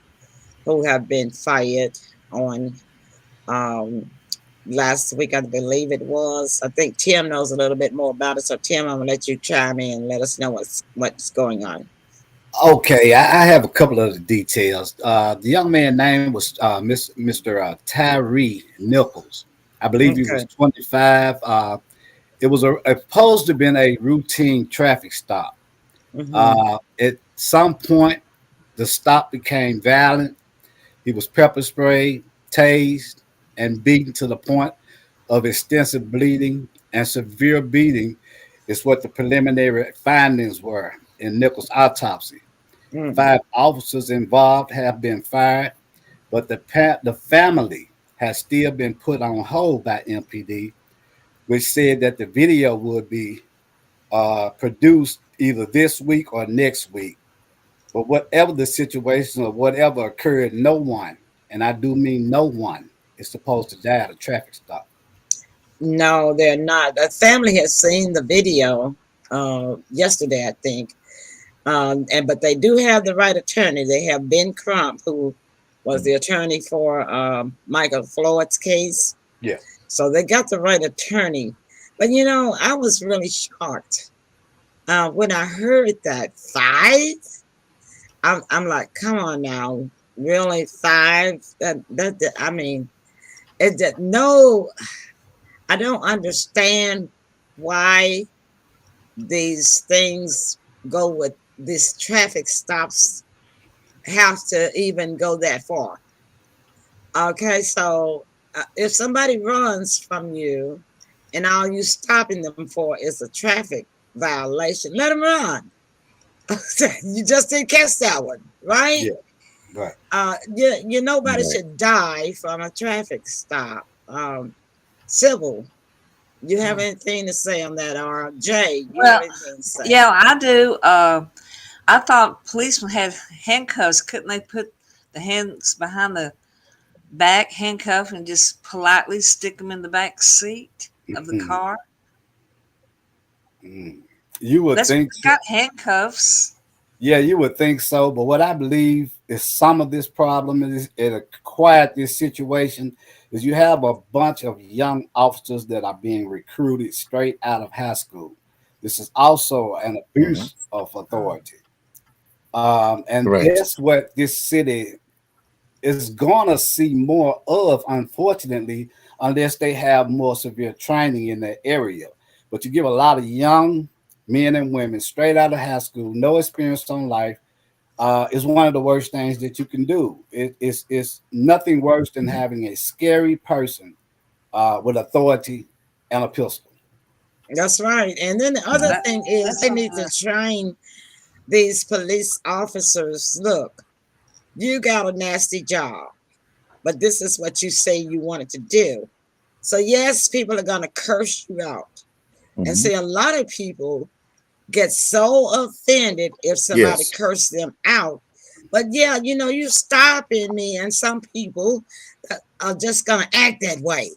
who have been fired on um, last week, I believe it was. I think Tim knows a little bit more about it, so Tim, I'm gonna let you chime in and let us know what's going on. Okay, I have a couple of the details. The young man's name was Mr. Tyree Nichols. I believe he was Okay. 25. It was supposed to have been a routine traffic stop. Mm-hmm. At some point, the stop became violent. He was pepper sprayed, tased, and beaten to the point of extensive bleeding and severe beating, is what the preliminary findings were in Nichols' autopsy. Mm. 5 officers involved have been fired, but the family has still been put on hold by MPD, which said that the video would be produced either this week or next week. But whatever the situation or whatever occurred, no one, and I do mean no one, is supposed to die at a traffic stop. No, they're not. The family has seen the video yesterday, I think. And but they do have the right attorney. They have Ben Crump, who was the attorney for Michael Floyd's case. Yeah. So they got the right attorney. But I was really shocked when I heard that 5. I'm like, come on now, really 5? I mean, it that no, I don't understand why these things go with these traffic stops have to even go that far. Okay, so if somebody runs from you and all you stopping them for is a traffic violation, let them run. You just didn't catch that one, right? Yeah. Right. Nobody Right. should die from a traffic stop. Civil. You have anything to say on that, or Jay? You have Well, anything to say? yeah, I do. I thought policemen had handcuffs. Couldn't they put the hands behind the back, handcuff, and just politely stick them in the back seat of the Mm, car? mm. You would That's think so. got handcuffs. Yeah, you would think so. But what I believe is some of this problem is it acquired this situation is you have a bunch of young officers that are being recruited straight out of high school. This is also an Mhm. abuse of authority. And Correct. that's what this city is gonna see more of, unfortunately, unless they have more severe training in that area. But you give a lot of young men and women straight out of high school, no experience on life, is one of the worst things that you can do. It's nothing worse than having a scary person with authority and a pistol. That's right. And then the other thing is they need to train these police officers. Look, you got a nasty job, but this is what you say you wanted to do. So yes, people are gonna curse you out. And see, a lot of people get so offended if somebody Yes. curses them out. But yeah, you know, you stopping me, and some people are just gonna act that way.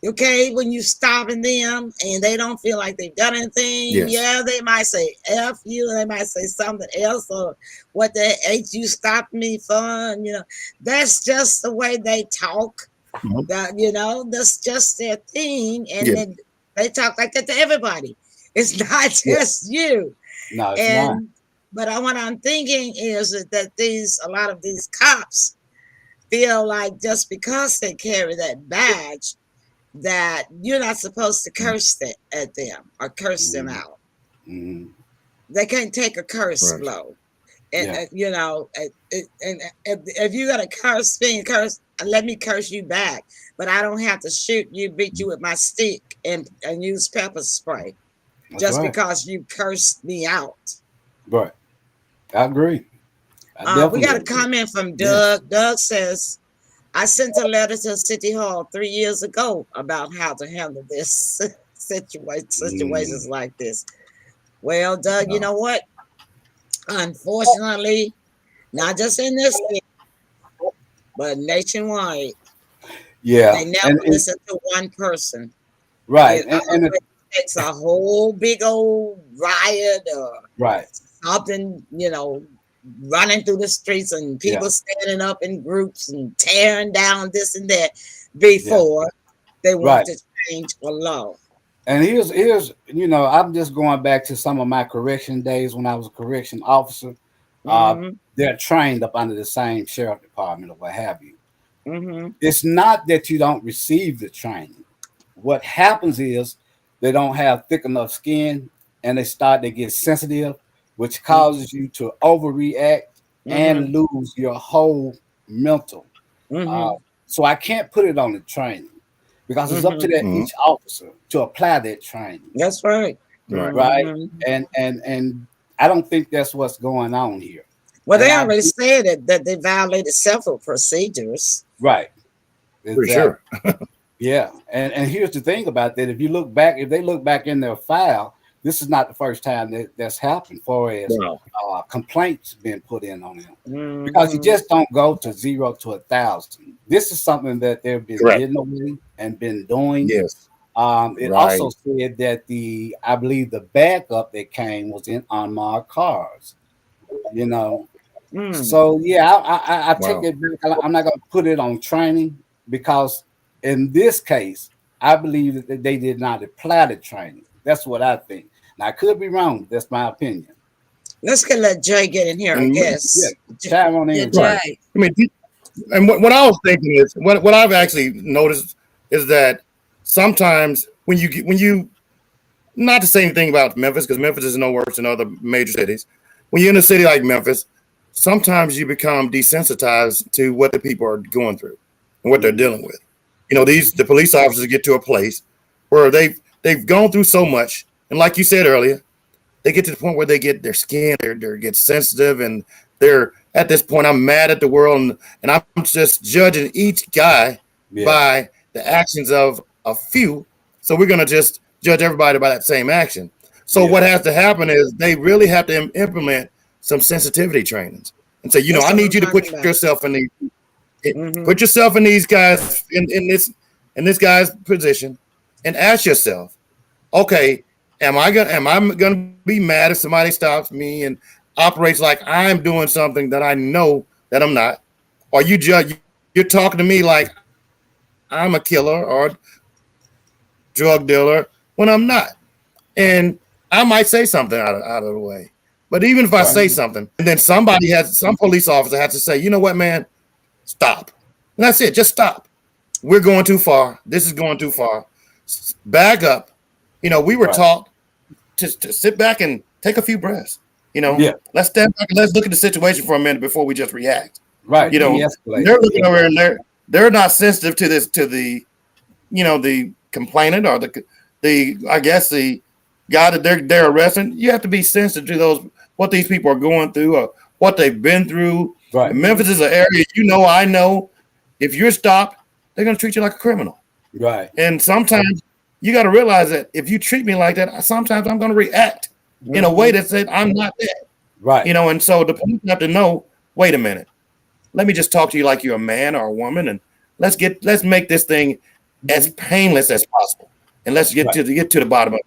Okay, when you stopping them and they don't feel like they've done anything, Yes. yeah, they might say F you, they might say something else, or what the H you stopped me for, you know, that's just the way they talk. Mhm. That, you know, that's just their thing, and Yeah. then they talk like that to everybody. It's not Yeah. just you. No, it's not. And but what I'm thinking is that a lot of these cops feel like just because they carry that badge, that you're not supposed to curse at them or curse them out. Mm-hmm. They can't take a curse Right. blow. And Yeah. you know, and if you got to curse me, curse, let me curse you back. But I don't have to shoot you, beat you with my stick, and use pepper spray That's just right. because you cursed me out. Right. I agree. I We definitely got a agree. comment from Yeah. Doug. Doug says, I sent a letter to City Hall 3 years ago about how to handle this situations like this. Well, Doug, you know what? Unfortunately, not just in this city, but nationwide, Yeah. they never And listen to one person. right. It And always takes a whole big old riot or right. something, you know, running through the streets and Yeah. people standing up in groups and tearing down this and that Yeah. before they want Right. to change a law. And here's I'm just going back to some of my correction days when I was a correction officer. Mm-hmm. They're trained up under the same sheriff department or what have you. Mm-hmm. It's not that you don't receive the training. What happens is they don't have thick enough skin and they get sensitive, which causes you to overreact Mm-hmm. and lose your whole mental. Uh, Mm-hmm. so I can't put it on the training because it's up to Mm-hmm. that Mhm. each officer to apply that training, That's right. Right. right? Mm-hmm. And I don't think that's what's going on here. Well, And they I already said that they violated several procedures. right, For exactly. sure. Yeah, and here's the thing about that: if they look back in their file, this is not the first time that's happened. For as Wow. complaints been put in on them, because you Mm-hmm. just don't go to 0 to 1,000. This is something that they've been Correct. getting away and been doing. Yes. It Right. also said that I believe the backup that came was in unmarked cars. You know, Mm. so yeah, I take Wow. it back. I'm not going to put it on training because in this case, I believe that they did not apply the training. That's what I think. Now I could be wrong. That's my opinion. Let's let Jay get in here, I And Yeah, guess. chime on Yeah, in. right. Jay. I mean, and what I was thinking is what I've actually noticed is that sometimes when you not to say anything about Memphis, because Memphis is no worse than other major cities. When you're in a city like Memphis, sometimes you become desensitized to what the people are going through and what they're dealing with. You know, the police officers get to a place where they've gone through so much, and like you said earlier, they get to the point where they get their skin, they get sensitive, and they're at this point. I'm mad at the world, and I'm just judging each guy Yeah, by the actions of a few. So we're gonna just judge everybody by that same action. So yeah, what has to happen is they really have to implement some sensitivity trainings and say, you know, That's I what need I'm you to talking put about. yourself in Mm-hmm. put yourself in these guys in this guy's position, and ask yourself, okay, am I gonna be mad if somebody stops me and operates like I'm doing something that I know that I'm not? Or you're talking to me like I'm a killer or drug dealer when I'm not. And I might say something out of the way. But even if I right, say something, and then some police officer has to say, you know what, man, stop. And that's it. Just stop. We're going too far. This is going too far. Back up. You know, we were right, taught to sit back and take a few breaths. Let's step back and let's look at the situation for a minute before we just react. Right. They're looking over and they're not sensitive to this, to the, the complainant or the I guess the guy that they're arresting. You have to be sensitive to those, what these people are going through or what they've been through. Right. And Memphis is an area, I know, if you're stopped, they're going to treat you like a criminal. Right. And sometimes you got to realize that if you treat me like that, sometimes I'm going to react in a way that said I'm not that. Right. And so the police have to know, wait a minute, let me just talk to you like you're a man or a woman, and let's make this thing as painless as possible, and let's get to the bottom of it.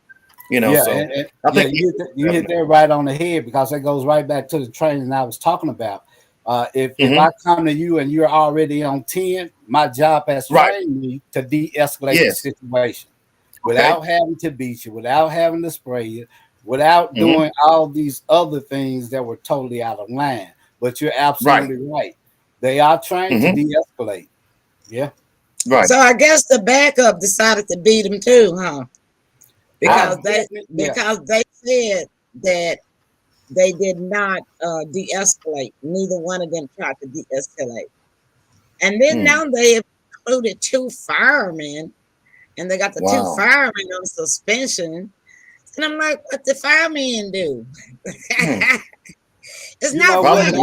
So I think you hit that right on the head, because that goes right back to the training I was talking about. If I come to you and you're already on 10, my job has trained me to de-escalate the situation without having to beat you, without having to spray you, without doing all these other things that were totally out of line. But you're absolutely right. They are trained to de-escalate. Yeah. Right. So I guess the backup decided to beat him too, huh? Because they said that they did not de-escalate. Neither one of them tried to de-escalate. And then now they have included 2 firemen, and they got the 2 firemen on suspension. And I'm like, what the firemen do? It's not funny.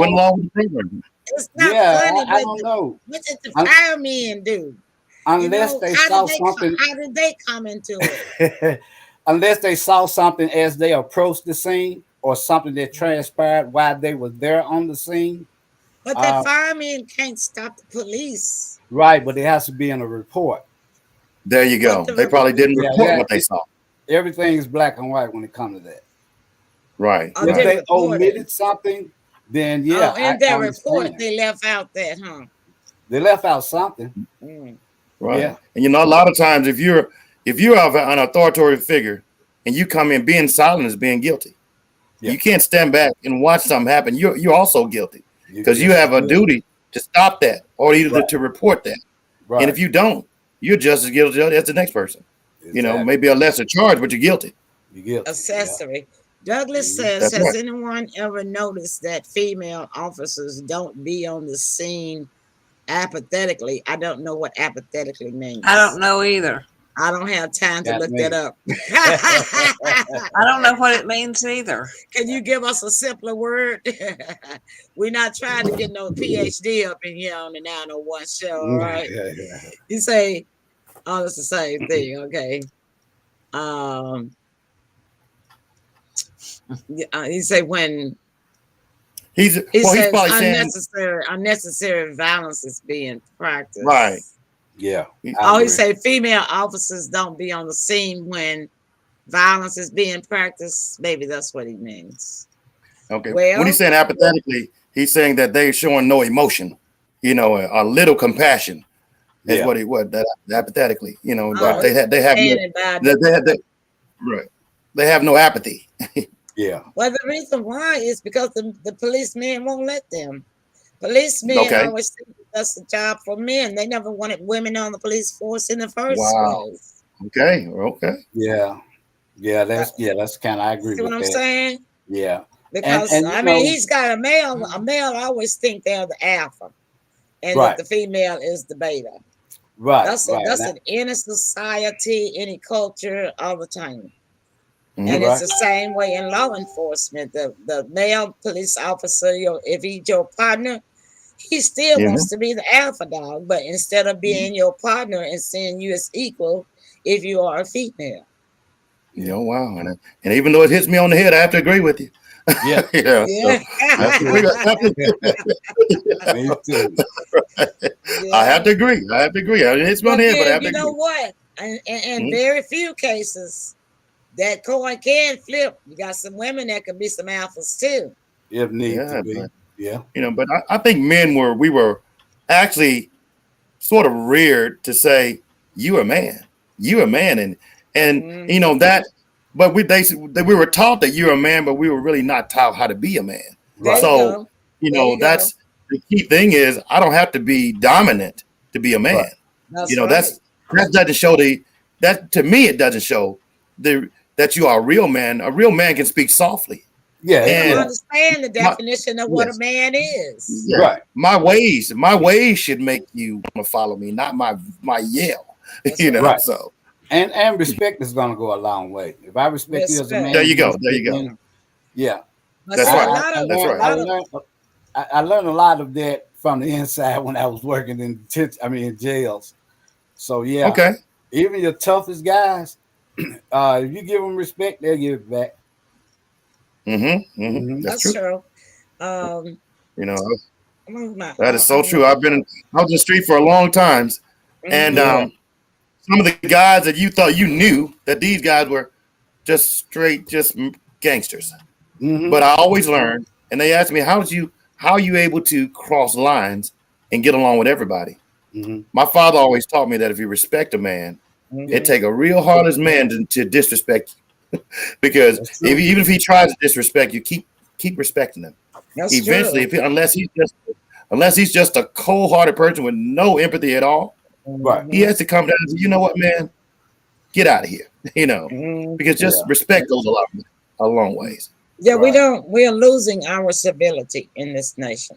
It's not funny. I don't know. What did the firemen do? Unless they saw something. How did they come into it? Unless they saw something as they approached the scene, or something that transpired while they were there on the scene. But the firemen can't stop the police. Right, but it has to be in a report. There you go. They probably didn't report what they saw. Everything is black and white when it comes to that. Right. If they omitted something, then in their report they left out that, huh? They left out something. Right. Yeah. And a lot of times if you're an authoritative figure and you come in, being silent is being guilty. You can't stand back and watch something happen. You're also guilty, because you have a duty to stop that, or either to report that. Right. And if you don't, you're just as guilty as the next person. Exactly. Maybe a lesser charge, but you're guilty. You're guilty. Accessory. Douglas says, has anyone ever noticed that female officers don't be on the scene apathetically? I don't know what apathetically means. I don't know either. I don't have time to look that up. I don't know what it means either. Can you give us a simpler word? We're not trying to get no PhD up in here on the 901 show, all right? You say, oh, it's the same thing, okay. He say when he says unnecessary violence is being practiced. Right. Yeah. He say female officers don't be on the scene when violence is being practiced. Maybe that's what he means. Okay. Well, when he's saying apathetically, he's saying that they're showing no emotion, a little compassion. Is what he was. That apathetically, they have no apathy. Yeah. Well, the reason why is because the policemen won't let them. Policemen always think that's the job for men. They never wanted women on the police force in the first place. Okay. Yeah. That's kind of, I agree with that. See what I'm saying? Yeah. Because he's got a male. A male always think they're the alpha, and that the female is the beta. Right. That's an any society, any culture, all the time. And it's the same way in law enforcement. The male police officer, if he's your partner, he still wants to be the alpha dog, but instead of being your partner and seeing you as equal, if you are a female. Wow. And even though it hits me on the head, I have to agree with you. Yeah. Me too. I have to agree. It hits me on the head, but I have to agree. You know what? In very few cases, that coin can flip. You got some women that could be some alphas too. If need to be. But I think we were actually sort of reared to say, you're a man, and that. But we were taught that you're a man, but we were really not taught how to be a man. Right. So that's the key thing is I don't have to be dominant to be a man. Right. That doesn't show that to me. It doesn't show that you are a real man. A real man can speak softly. Yeah, They don't And understand the definition of what a yes, man is. yeah. right. My ways should make you want to follow me, not my yell. That's You right. know, Right. so And respect is gonna go a long way. If I respect you as a Respect. there man, you you go. There respect you go. me. Yeah. But That's see, I, a right. I, lot I of That's learned a right. I lot of learned I learned a lot of that from the inside when I was working in in jails. So yeah, Okay. even your toughest guys, if you give them respect, they'll give it back. Hmm. That's that's true. true. Um, You know, my, that is so I'm true. I was in the street for a long times, and mm-hmm. Yeah. some of the guys that you thought you knew that these guys were just straight, just gangsters. Hmm. But I always learned, and they asked me, how are you able to cross lines and get along with everybody? Hmm. My father always taught me that if you respect a man, it Yeah, Mm-hmm. take a real hardest man to disrespect you, because that's if true. even if he tries to disrespect you, keep respecting him. That's Eventually, true. if he, unless he's just a cold-hearted person with no empathy at all, Right. he Mm-hmm. has to come down and say, you know what, man, get out of here. You know, because Mm-hmm. just Yeah. respect goes a long ways. Yeah, we Right. don't. We are losing our civility in this nation.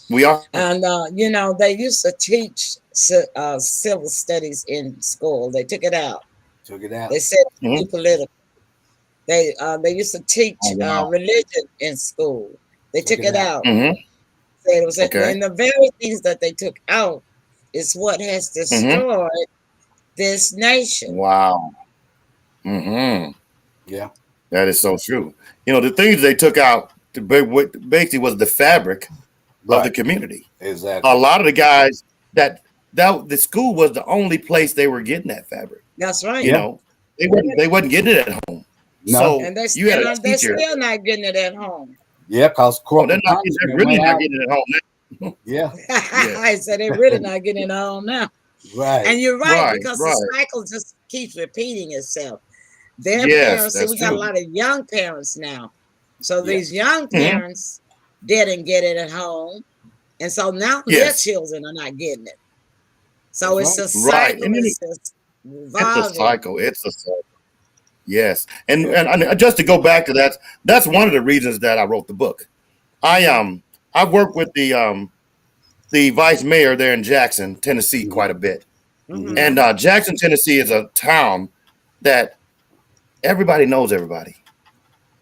We are. And they used to teach civil studies in school. They took it out. Took it out. They said Mhm. too political. They used to teach Oh wow. religion in school. They Took took it it out. out. Hmm. Said it was, Okay. and the very things that they took out is what has Hmm. destroyed this nation. Wow. Hmm. Yeah. That is so true. You know, the things they took out basically was the fabric of the Right. community. A Exactly. lot of the guys that the school was the only place they were getting that fabric. That's You right. Yeah. know, they wasn't getting it at home. No. So And they you had a they're teacher. still not getting it at home. Yeah, because Oh, they're corporal not. They're punishment really went not out. getting it at home now. Yeah. Yeah. I said they're really not getting it at home now. Right. And you're right, Right. because the Right. cycle just keeps repeating itself. Their Yes, parents, see, that's we got a true. lot of young parents now. So Yeah. these young Hmm. parents didn't get it at home. And so now their Yes. children are not getting it. So That's it's right. a Right. cycle, And then it's just it's a revolving. cycle. It's a cycle. Yes. Yeah. And just to go back to that, that's one of the reasons that I wrote the book. I Mm-hmm. I worked with the vice mayor there in Jackson, Tennessee, Hmm. quite a bit. Hmm. And Mm-hmm. Jackson, Tennessee is a town that everybody knows everybody,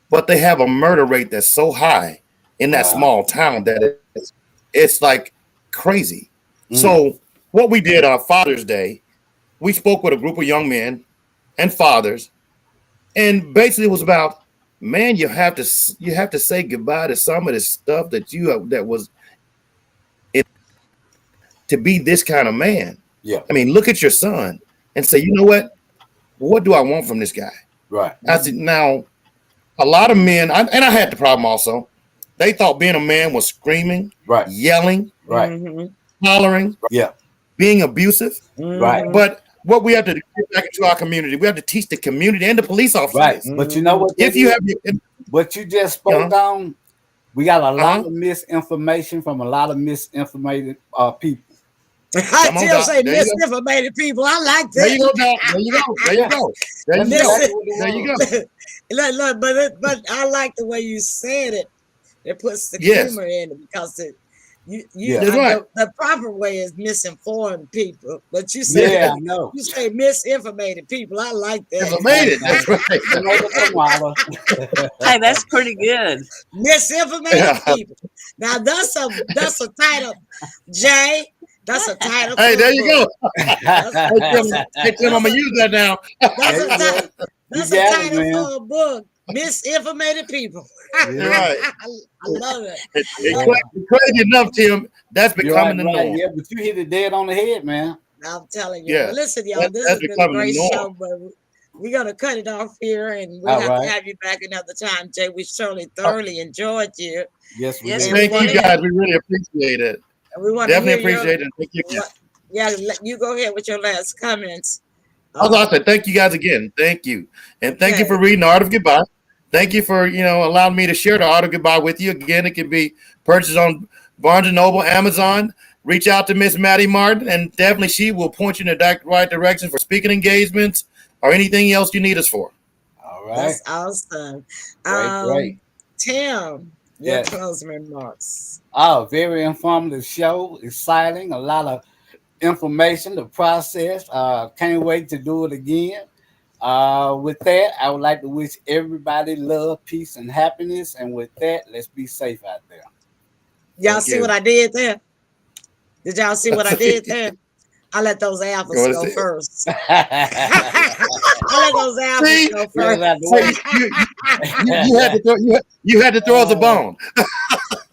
but they have a murder rate that's so high in that Wow. small town that it's like crazy. Mm. So what we did on Father's Day, we spoke with a group of young men and fathers, and basically it was about, man, you have to say goodbye to some of the stuff that that was it to be this kind of man. Yeah. I mean, look at your son and say, you know what do I want from this guy? Right. I said, now a lot of men, and I had the problem also. They thought being a man was screaming, Right. yelling, Right. Mm-hmm. hollering, Yeah. being abusive. Right. Mm-hmm. But what we have to do get back into our community, we have to teach the community and the police officers Right. this. But you know what? If That you is? have your, What you just spoke on, we got a lot Uh-huh. of misinformation from a lot of misinformated people. I Come on, still Doc. say There you go. misinformated people. I like There you that. go, Doc. There you go. There you go. There That's you go. exactly what There it you was. go. Look, but I like the way you said it. It puts the Yes. humor in it, because Yeah. That's right. the proper way is misinformed people, but you say Yeah, I know. you say misinformated people. I like It's that. made it. That's right. Hey, that's pretty good. Misinformated Yeah. people. Now that's a title, Jay. That's a title. Hey, for there a you book. go. That's Hey, Tim, I'm gonna use that now. that's There a you go. title. You That's a got it, title man. for a book. Misinformated people. You're right. I love it. It's I love it. crazy enough, Tim. That's You're right, becoming the right. norm. Yeah, but you hit it dead on the head, man. I'm telling you. Yeah. Well, listen, y'all, That, this that's has been a becoming great the norm. show, but we're gonna cut it off here, and we'll All have right. to have you back another time, Jay. We certainly Oh, thoroughly enjoyed you, Yes, we Yes, did. we thank you did. guys. We really appreciate it. and we want to Definitely hear your. appreciate it. Thank you again. Yeah, you go ahead with your last comments. Also, I said thank you guys again. Thank you. And thank you Okay. for reading The Art of Goodbye. Thank you for, allowing me to share The Art of Goodbye with you. Again, it can be purchased on Barnes & Noble, Amazon. Reach out to Miss Maddie Martin, and definitely she will point you in the right direction for speaking engagements or anything else you need us for. All right. That's awesome. Great. Tim, your Yes. closing remarks. Oh, very informative show. Exciting. A lot of information to process. Can't wait to do it again. With that, I would like to wish everybody love, peace, and happiness. And with that, let's be safe out there. Y'all Thank see you. what I did there? Did y'all see what I did there? I let those apples Go go to- first. I let those apples See? go Get it out first. the way. You had to throw you had to throw us a bone. I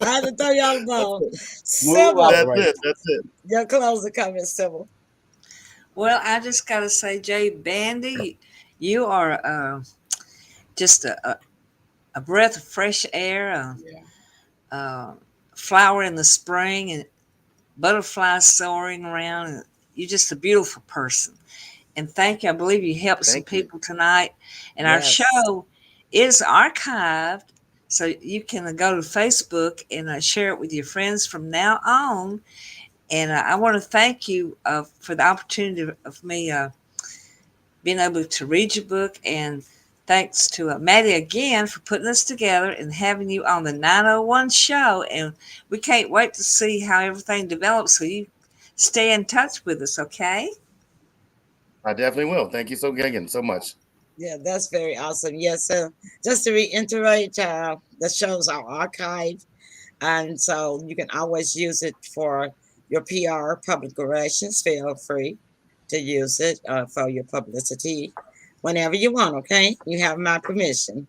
had to throw y'all the ball. Smooth Sybil, operator. That's it. your closing comments, Sybil. Well, I just got to say, Jay Bandy, you are just a breath of fresh air, flower in the spring, and butterflies soaring around. And you're just a beautiful person. And thank you. I believe you helped some Thank you. people tonight. And our Yes. show is archived, so you can go to Facebook and share it with your friends from now on. And I want to thank you for the opportunity of me being able to read your book. And thanks to Maddie again for putting us together and having you on the 901 show. And we can't wait to see how everything develops. So you stay in touch with us, okay? I definitely will. Thank you so again so much. Yeah, that's very awesome. Yes, just to reiterate, the shows are archived, and so you can always use it for your PR, public relations. Feel free to use it for your publicity whenever you want, okay? You have my permission.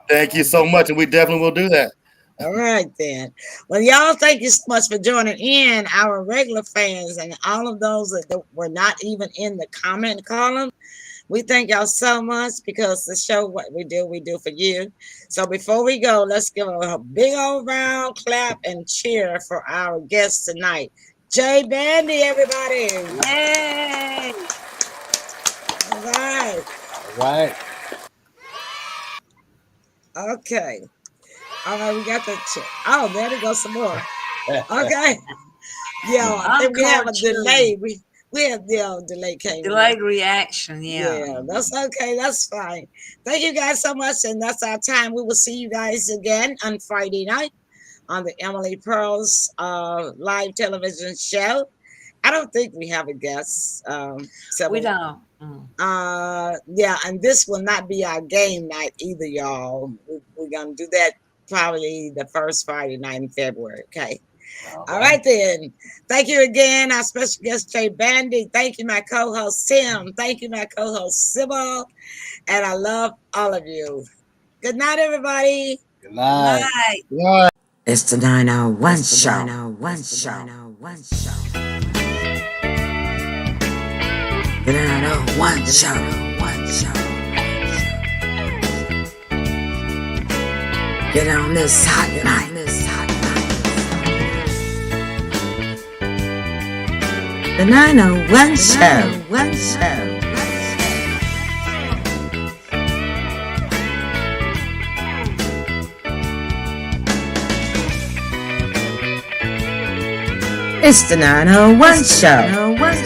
Thank you so much, and we definitely will do that. All right, then. Well, y'all, thank you so much for joining in, our regular fans and all of those that were not even in the comment column. We thank y'all so much because the show, what we do for you. So before we go, let's give a big old round clap and cheer for our guest tonight, Jay Bandy, everybody. Yay! All right. Right. Okay. All right, we got the check. Oh, there we go, some more. Okay. Yeah, I think we have a delay. We have the delay came. Delayed reaction, Yeah, that's okay. That's fine. Thank you guys so much. And that's our time. We will see you guys again on Friday night on the Emily Pearl's live television show. I don't think we have a guest. So we don't. Yeah, and this will not be our game night either, y'all. We're gonna do that probably the first Friday night in February. Okay. All right then. Thank you again, our special guest Jay Bandy. Thank you, my co-host Tim. Thank you, my co-host Sybil. And I love all of you. Good night, everybody. Good night. Good night. It's the 901 show. 901 show. The 901 show. Get on this hot night. The 901 show. It's the 901 show.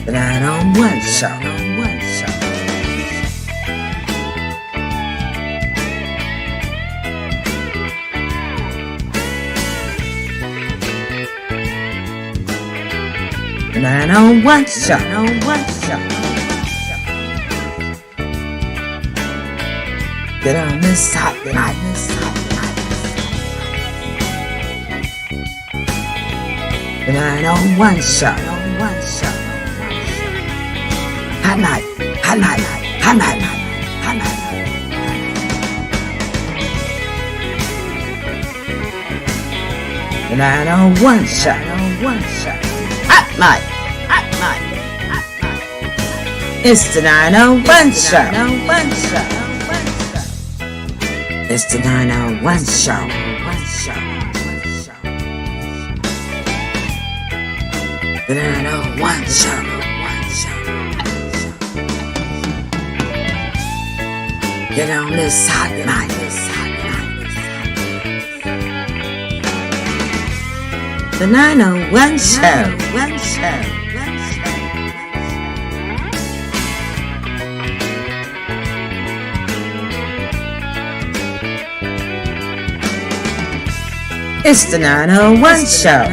The 901 show. The 901 show. The 901 show. Get on this hot night. The 901 show. Hot night. The 901 show. Hot night. It's the 901 show. It's the 901 show. The 901 Show. Get on this hot night. The 901 Show. It's the 901 Show.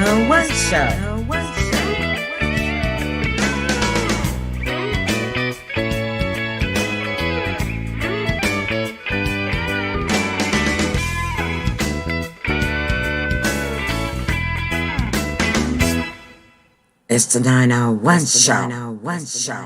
It's the 901 Show.